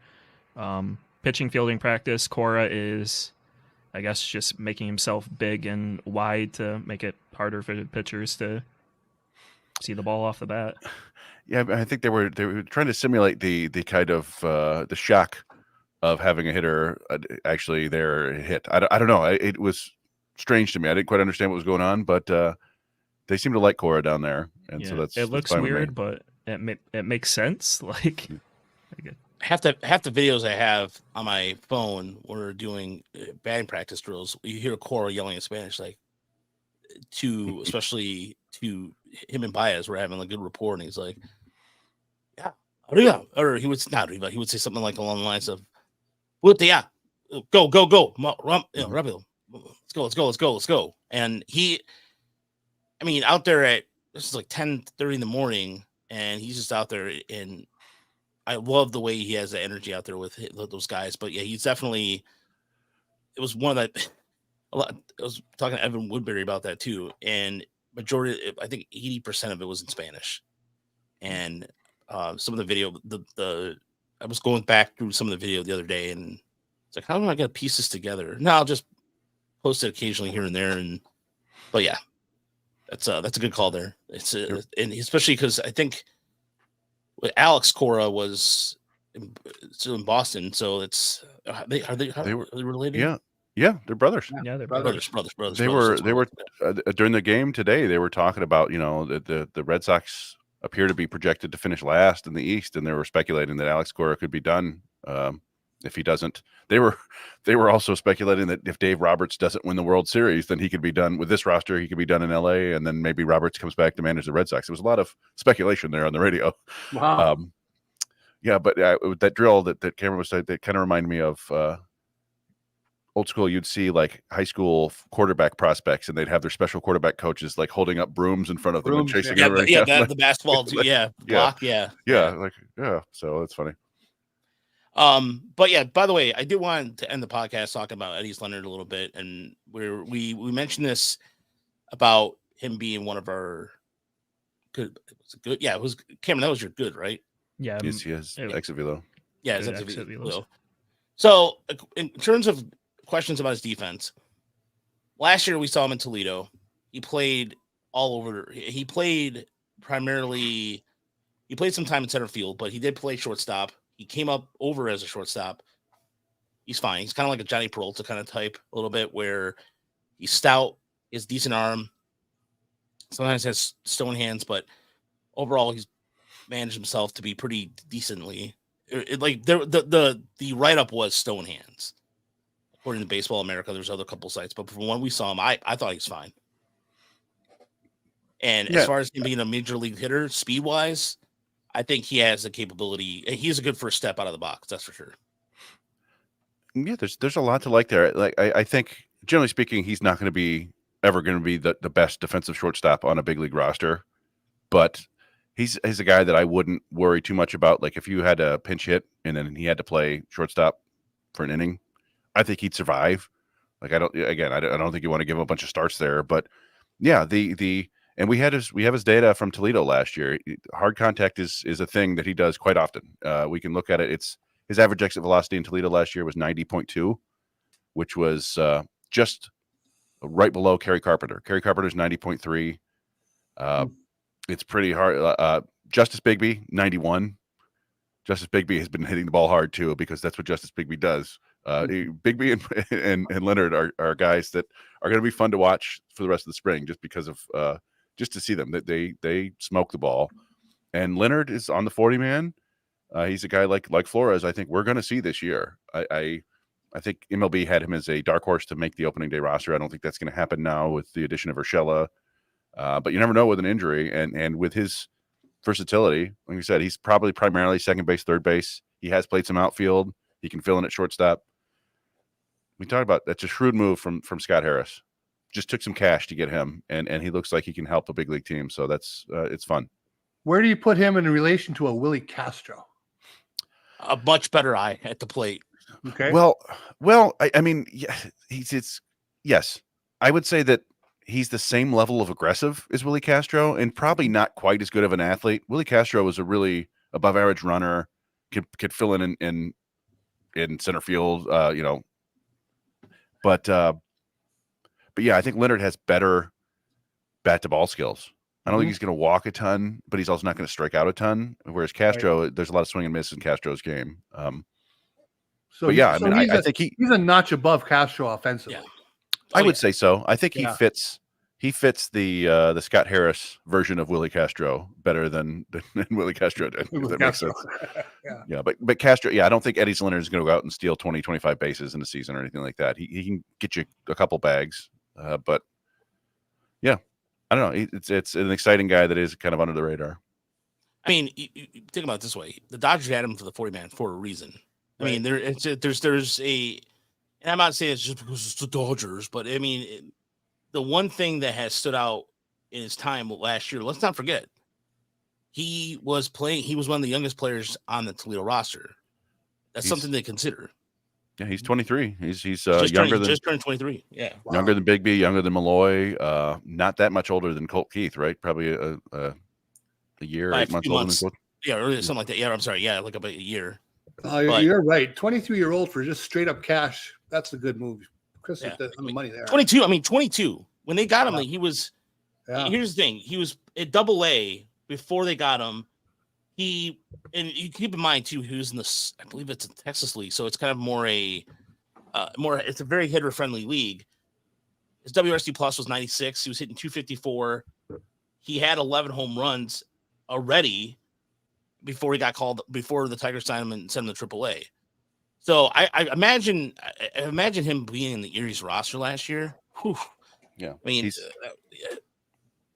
Speaker 4: Pitching fielding practice. Cora is, I guess, just making himself big and wide to make it harder for pitchers to see the ball off the bat.
Speaker 2: Yeah, I think they were trying to simulate the kind of the shock of having a hitter actually there hit. I don't know. It was strange to me. I didn't quite understand what was going on, but they seem to like Cora down there, and so
Speaker 4: it looks weird, but it makes sense. Like,
Speaker 1: half the videos I have on my phone when we're doing batting practice drills, you hear Cora yelling in Spanish, like especially to him and Baez were having a good rapport, and he's like, "Yeah, arriba," or he would say something like along the lines of, "Yeah, go, rápido, let's go." And out there this is like 10:30 in the morning, and he's just out there, and I love the way he has the energy out there with those guys. But yeah, he's definitely. It was one of that. I was talking to Evan Woodbury about that too, and majority, I think 80% of it was in Spanish, and some of the video, I was going back through some of the video the other day, and it's like, how do I get piece this together? No, I'll just post it occasionally here and there, but yeah, that's a good call there. It's and especially because I think Alex Cora was still in Boston, so it's are they related?
Speaker 2: Yeah, they're brothers.
Speaker 4: Yeah, they're
Speaker 1: brothers.
Speaker 2: They were during the game today. They were talking about the Red Sox appear to be projected to finish last in the East, and they were speculating that Alex Cora could be done if he doesn't. They were also speculating that if Dave Roberts doesn't win the World Series, then he could be done with this roster. He could be done in LA, and then maybe Roberts comes back to manage the Red Sox. There was a lot of speculation there on the radio.
Speaker 3: Wow.
Speaker 2: But that drill that Cameron was saying, that kind of reminded me of old school. You'd see like high school quarterback prospects, and they'd have their special quarterback coaches like holding up brooms in front of them and chasing everybody.
Speaker 1: The basketball too. Block.
Speaker 2: So that's funny.
Speaker 1: But yeah, by the way, I did want to end the podcast talking about Eddie Leonard a little bit, and we mentioned this about him being one of our good. Yeah, it was Cameron. That was your good, right?
Speaker 4: Yeah,
Speaker 2: he has exit velo.
Speaker 1: Yeah, his exit velo. So in terms of questions about his defense, last year we saw him in Toledo. He played all over. He played primarily. He played some time in center field, but he did play shortstop. He came up over as a shortstop. He's fine. He's kind of like a Johnny Peralta kind of type, a little bit, where he's stout, he has decent arm, sometimes has stone hands, but overall he's managed himself to be pretty decently. The write up was stone hands, according to Baseball America. There's other couple sites, but from when we saw him, I thought he was fine. And as far as him being a major league hitter, speed wise, I think he has the capability. He's a good first step out of the box. That's for sure.
Speaker 2: Yeah, there's a lot to like there. Like I think, generally speaking, he's not going to be the best defensive shortstop on a big league roster, but he's a guy that I wouldn't worry too much about. Like if you had a pinch hit and then he had to play shortstop for an inning, I think he'd survive. Like I don't think you want to give him a bunch of starts there, but yeah, And we have his data from Toledo last year. Hard contact is a thing that he does quite often. We can look at it. It's his average exit velocity in Toledo last year was 90.2, which was just right below Kerry Carpenter. Kerry Carpenter's 90.3. It's pretty hard. Justice Bigby, 91. Justice Bigby has been hitting the ball hard too, because that's what Justice Bigby does. Bigby and Leonard are guys that are going to be fun to watch for the rest of the spring, just because of just to see them. That they smoke the ball. And Leonard is on the 40 man. He's a guy like Flores. I think we're going to see this year. I think MLB had him as a dark horse to make the opening day roster. I don't think that's going to happen now with the addition of Urshela. But you never know with an injury, and with his versatility, like you said, he's probably primarily second base, third base. He has played some outfield. He can fill in at shortstop. We talked about that's a shrewd move from Scott Harris. Just took some cash to get him, and he looks like he can help a big league team. So that's it's fun.
Speaker 3: Where do you put him in relation to a Willie Castro?
Speaker 1: A much better eye at the plate.
Speaker 3: Okay.
Speaker 2: Well, I mean, yeah, yes, I would say that he's the same level of aggressive as Willie Castro, and probably not quite as good of an athlete. Willie Castro was a really above average runner, could fill in center field, but yeah, I think Leonard has better bat to ball skills. I don't think he's going to walk a ton, but he's also not going to strike out a ton. Whereas Castro, there's a lot of swing and miss in Castro's game. But yeah, I think
Speaker 3: he's a notch above Castro offensively.
Speaker 1: Yeah.
Speaker 2: I would say so. I think he fits the Scott Harris version of Willie Castro better than Willie Castro did. If that makes sense. Yeah, but Castro, I don't think Eddie Leonard is going to go out and steal 20, 25 bases in a season or anything like that. He can get you a couple bags, but yeah, I don't know. It's an exciting guy that is kind of under the radar.
Speaker 1: I mean, you think about it this way: the Dodgers had him for the 40 man for a reason. I mean, there's a, and I'm not saying it's just because it's the Dodgers, but I mean, the one thing that has stood out in his time last year, let's not forget, he was one of the youngest players on the Toledo roster. That's something to consider.
Speaker 2: Yeah, he's 23. He's just
Speaker 1: turned 23. Yeah,
Speaker 2: wow. Younger than Bigby, younger than Malloy. Not that much older than Colt Keith, right? Probably a year, 8 months older than Colt.
Speaker 1: Yeah, or something like that. Yeah, I'm sorry. Yeah, like about a year.
Speaker 3: You're right. 23-year-old for just straight up cash. That's a good move. Chris hit the money there.
Speaker 1: 22. I mean, 22. When they got him, he was. Yeah. Here's the thing. He was at Double-A before they got him. And you keep in mind too, he was in this. I believe it's a Texas league, so it's kind of more. It's a very hitter friendly league. His WRC plus was 96. He was hitting 254. He had 11 home runs already before he got called. Before the Tigers signed him and sent him to AAA. So I imagine him being in the Erie's roster last year. Whew.
Speaker 2: Yeah,
Speaker 1: I mean,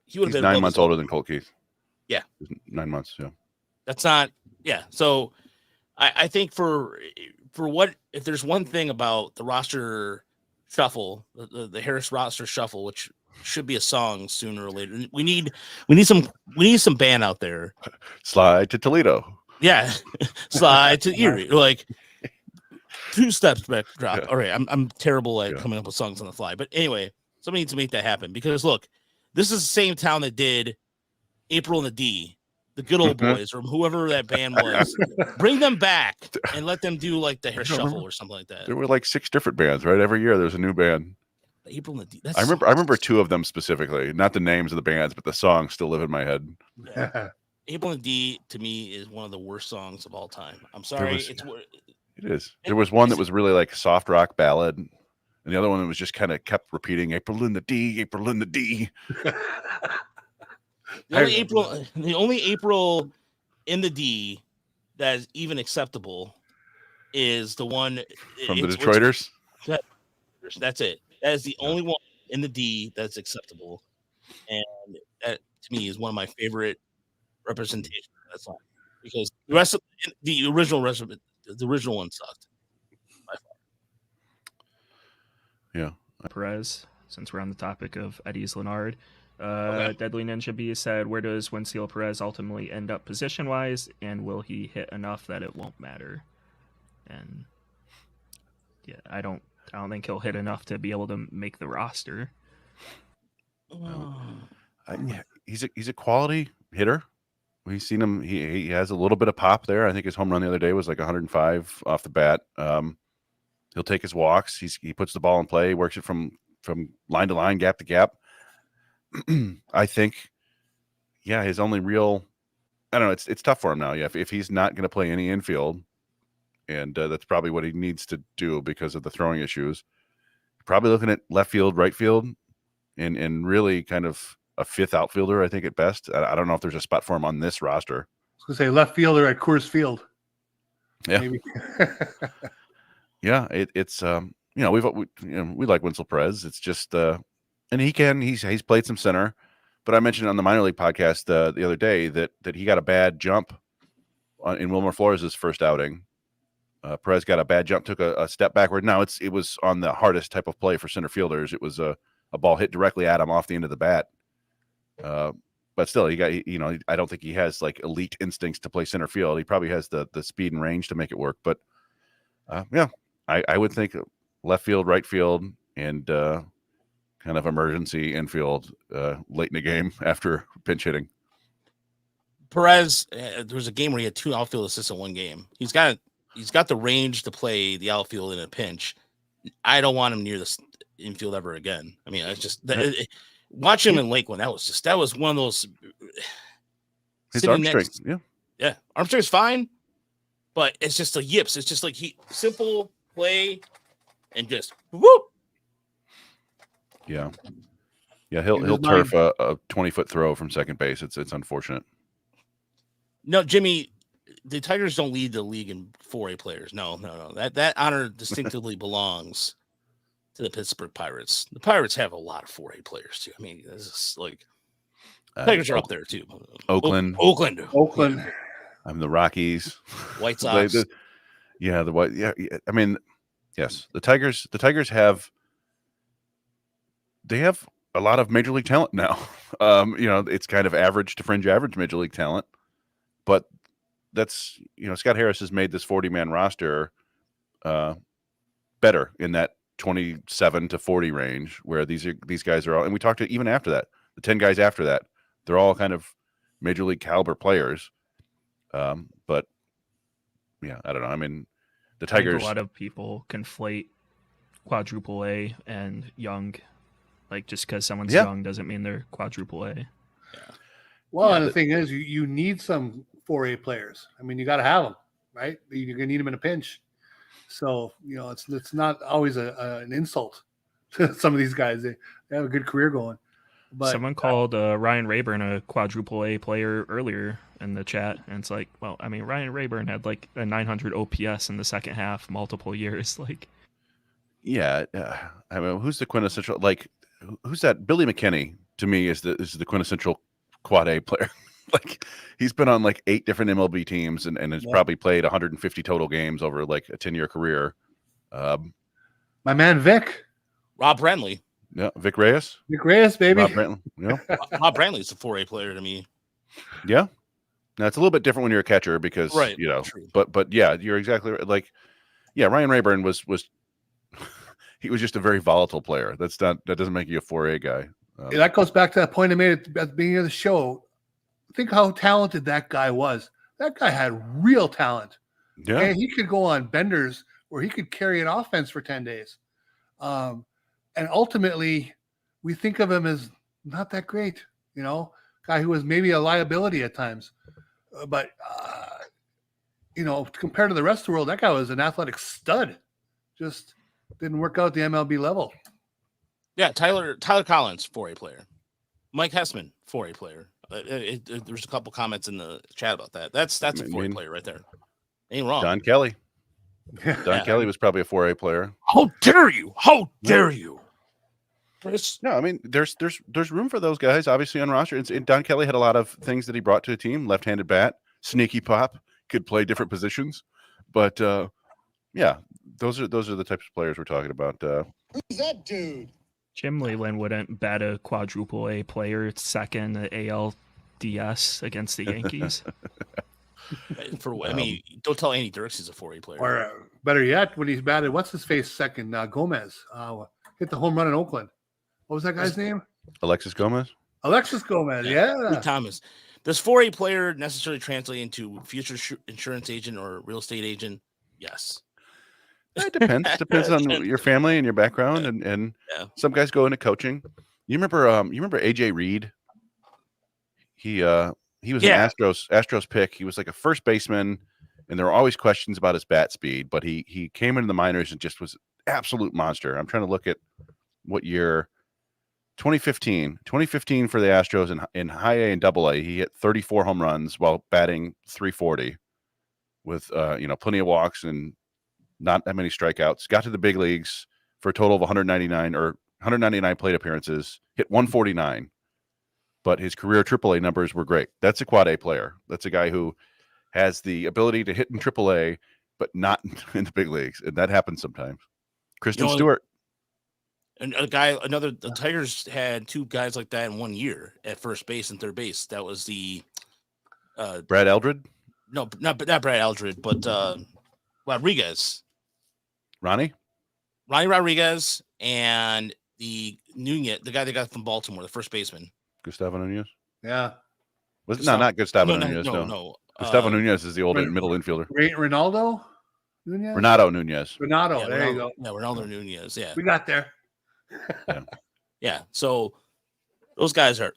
Speaker 2: he would have been 9 months older than Colt Keith.
Speaker 1: Yeah,
Speaker 2: 9 months. Yeah,
Speaker 1: that's not. Yeah, so I think for what, if there's one thing about the roster shuffle, the Harris roster shuffle, which should be a song sooner or later. We need some band out there.
Speaker 2: Slide to Toledo.
Speaker 1: Yeah, slide to Erie. Like 2 steps back, drop. Yeah. All right, I'm terrible at coming up with songs on the fly, but anyway, somebody needs to make that happen, because look, this is the same town that did April and the D, the Good Old Boys, or whoever that band was. Bring them back and let them do like the Hair Shuffle or something like that.
Speaker 2: There were like 6 different bands, right? Every year there's a new band.
Speaker 1: April and the D.
Speaker 2: I remember 2 of them specifically, not the names of the bands, but the songs still live in my head.
Speaker 1: Yeah. April and the D to me is one of the worst songs of all time. I'm sorry,
Speaker 2: it is. There was one that was really like soft rock ballad, and the other one that was just kind of kept repeating April in the D, April in the D.
Speaker 1: The only April in the D that is even acceptable is the one
Speaker 2: from the Detroiters.
Speaker 1: That's it. That is the only one in the D that's acceptable, and that to me is one of my favorite representations of that song, because the rest of the original one sucked.
Speaker 2: Yeah.
Speaker 4: Perez, since we're on the topic of Eddie's Leonard, Deadly Ninja B said, where does Wenceal Perez ultimately end up position-wise, and will he hit enough that it won't matter? And yeah, I don't think he'll hit enough to be able to make the roster.
Speaker 2: He's a quality hitter. We've seen him. He has a little bit of pop there. I think his home run the other day was like 105 off the bat. He'll take his walks. He puts the ball in play, works it from line to line, gap to gap. I think, his only real, I don't know. It's tough for him now. Yeah, if he's not going to play any infield, and that's probably what he needs to do because of the throwing issues. Probably looking at left field, right field, and really kind of a fifth outfielder, I think at best. I don't know if there's a spot for him on this roster.
Speaker 3: I was going to say left fielder at Coors Field.
Speaker 2: Yeah.
Speaker 3: Maybe.
Speaker 2: Yeah, it's we like Winsel Perez. It's just and he's played some center, but I mentioned on the minor league podcast the other day that he got a bad jump in Wilmer Flores' first outing. Perez got a bad jump, took a step backward. Now it was on the hardest type of play for center fielders. It was a ball hit directly at him off the end of the bat. But still, I don't think he has like elite instincts to play center field. He probably has the speed and range to make it work. But I would think left field, right field, and kind of emergency infield late in the game after pinch hitting.
Speaker 1: Perez, there was a game where he had 2 outfield assists in one game. He's got the range to play the outfield in a pinch. I don't want him near the infield ever again. I mean, it's just watch him in Lakeland. That was one of those.
Speaker 2: His arm strength,
Speaker 1: yeah, arm strength is fine, but it's just a yips. It's just like simple play and just whoop.
Speaker 2: Yeah, he'll turf a 20-foot throw from second base. It's unfortunate.
Speaker 1: No, Jimmy, the Tigers don't lead the league in 4A players. No. That honor distinctively belongs to the Pittsburgh Pirates. The Pirates have a lot of 4A players too. I mean, this is like Tigers are up there too.
Speaker 2: Oakland. I'm the Rockies.
Speaker 1: White Sox.
Speaker 2: the White. Yeah. I mean, yes, the Tigers. The Tigers have a lot of major league talent now. It's kind of average to fringe average major league talent, but that's Scott Harris has made this 40-man roster better in that 27 to 40 range, where these guys are all, and we talked to even after that, the 10 guys after that, they're all kind of major league caliber players. But yeah, I don't know. I mean, the Tigers.
Speaker 4: I think a lot of people conflate quadruple A and young. Like just because someone's young doesn't mean they're quadruple A.
Speaker 3: Yeah. Well, and the thing is, you need some 4A players. I mean, you got to have them, right? You're gonna need them in a pinch. So it's not always an insult to some of these guys. They have a good career going. But
Speaker 4: someone called Ryan Rayburn a quadruple A player earlier in the chat, and it's like, well, I mean, Ryan Rayburn had like a 900 OPS in the second half, multiple years. Like,
Speaker 2: yeah, I mean, who's the quintessential? Like, who's that? Billy McKinney to me is the quintessential quad A player. Like, he's been on like 8 different MLB teams and has probably played 150 total games over like a 10-year career.
Speaker 3: My man Vic,
Speaker 1: Rob Brantley.
Speaker 2: Yeah, Vic Reyes.
Speaker 3: Vic Reyes, baby.
Speaker 2: Rob Brantley. Yeah.
Speaker 1: Rob Brantley's a 4A player to me.
Speaker 2: Yeah. Now it's a little bit different when you're a catcher because
Speaker 1: true.
Speaker 2: but yeah, you're exactly right. Like, yeah, Ryan Rayburn was he was just a very volatile player. That doesn't make you a 4A guy.
Speaker 3: That goes back to that point I made at the beginning of the show. Think how talented that guy was. That guy had real talent.
Speaker 2: Yeah.
Speaker 3: And he could go on benders where he could carry an offense for 10 days. And ultimately, we think of him as not that great, guy who was maybe a liability at times. But compared to the rest of the world, that guy was an athletic stud. Just didn't work out at the MLB level.
Speaker 1: Yeah, Tyler Collins, 4A player. Mike Hessman, 4A player. There's a couple comments in the chat about that. That's a 4A player right there. Ain't wrong.
Speaker 2: Don Kelly. Kelly was probably a 4A player.
Speaker 1: How dare you? How dare you? Chris?
Speaker 2: No, I mean, there's room for those guys, obviously, on roster. And Don Kelly had a lot of things that he brought to the team. Left-handed bat, sneaky pop, could play different positions. But, yeah, those are the types of players we're talking about.
Speaker 6: Who's that dude?
Speaker 4: Jim Leyland wouldn't bat a quadruple A player second at ALDS against the Yankees.
Speaker 1: I mean, don't tell Andy Dirks he's a 4A player.
Speaker 3: Or better yet, when he's batted, what's his face second? Gomez hit the home run in Oakland. What was that guy's name?
Speaker 2: Alexis Gomez.
Speaker 3: Alexis Gomez,
Speaker 1: Lee
Speaker 3: yeah.
Speaker 1: Thomas. Does 4A player necessarily translate into future insurance agent or real estate agent? Yes.
Speaker 2: It depends. Depends on your family and your background, and
Speaker 1: Yeah.
Speaker 2: some guys go into coaching. You remember AJ Reed? He was
Speaker 1: Yeah.
Speaker 2: an Astros pick. He was like a first baseman, and there were always questions about his bat speed, but he came into the minors and just was an absolute monster. I'm trying to look at what year. 2015 for the Astros in high A and double A. He hit 34 home runs while batting 340 with plenty of walks and not that many strikeouts. Got to the big leagues for a total of 199 plate appearances, hit 149. But his career AAA numbers were great. That's a quad A player. That's a guy who has the ability to hit in AAA, but not in the big leagues. And that happens sometimes. Kristen Stewart.
Speaker 1: And the Tigers had two guys like that in 1 year at first base and third base. That was the
Speaker 2: Brad Eldred?
Speaker 1: No, not Brad Eldred, but Rodriguez.
Speaker 2: Ronnie
Speaker 1: Rodriguez and the Nunez, the guy they got from Baltimore, the first baseman.
Speaker 2: Gustavo Nunez?
Speaker 3: Yeah.
Speaker 2: Not Gustavo Nunez. No. Gustavo Nunez is the old middle infielder.
Speaker 3: Ronaldo Nunez?
Speaker 2: Renato Nunez.
Speaker 3: Renato, there you go.
Speaker 1: Yeah, Ronaldo Nunez. Yeah.
Speaker 3: We got there.
Speaker 1: Yeah. So those guys are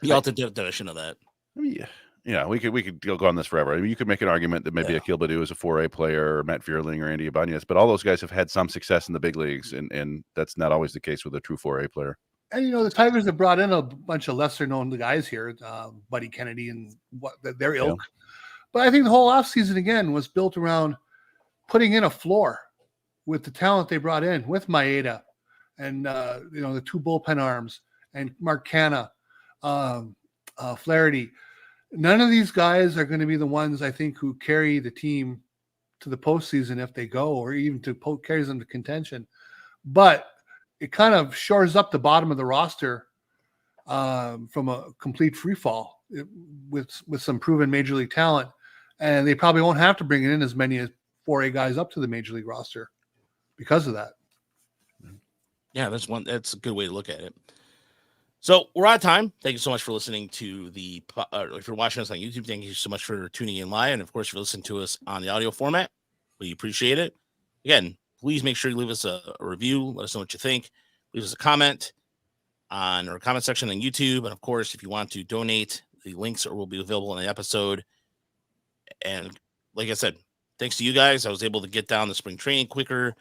Speaker 1: the ultimate definition of that.
Speaker 2: I mean, yeah, we could go on this forever. I mean, you could make an argument that maybe Akil Baddoo is a 4A player, or Matt Vierling, or Andy Ibanez, but all those guys have had some success in the big leagues, and that's not always the case with a true 4A player.
Speaker 3: And the Tigers have brought in a bunch of lesser-known guys here, Buddy Kennedy and their ilk. Yeah. But I think the whole offseason again was built around putting in a floor with the talent they brought in, with Maeda and the two bullpen arms and Mark Canha, Flaherty. None of these guys are going to be the ones, I think, who carry the team to the postseason if they go, or even carries them to contention. But it kind of shores up the bottom of the roster from a complete free fall with some proven major league talent. And they probably won't have to bring in as many as 4A guys up to the major league roster because of that.
Speaker 1: Yeah, that's a good way to look at it. So we're out of time. Thank you so much for listening to if you're watching us on YouTube, thank you so much for tuning in live. And of course, if you're listening to us on the audio format, we appreciate it. Again, please make sure you leave us a review. Let us know what you think. Leave us a comment on our comment section on YouTube. And of course, if you want to donate, the links will be available in the episode. And like I said, thanks to you guys, I was able to get down the spring training quicker.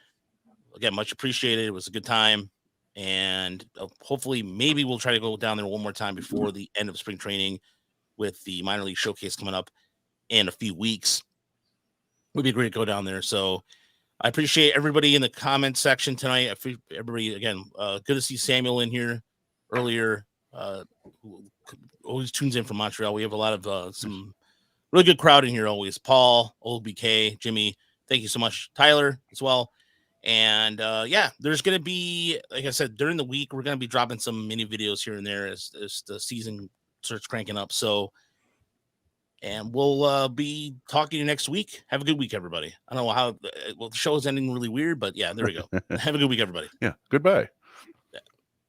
Speaker 1: Again, much appreciated. It was a good time. And hopefully, maybe we'll try to go down there one more time before the end of spring training with the minor league showcase coming up in a few weeks. It would be great to go down there. So I appreciate everybody in the comment section tonight. Everybody, again, good to see Samuel in here earlier. Who always tunes in from Montreal. We have a lot of some really good crowd in here always. Paul, Old BK, Jimmy, thank you so much. Tyler as well. And there's going to be, like I said, during the week, we're going to be dropping some mini videos here and there as the season starts cranking up. So, and we'll be talking to you next week. Have a good week, everybody. I don't know how, the show is ending really weird, but yeah, there we go. Have a good week, everybody.
Speaker 2: Yeah. Goodbye.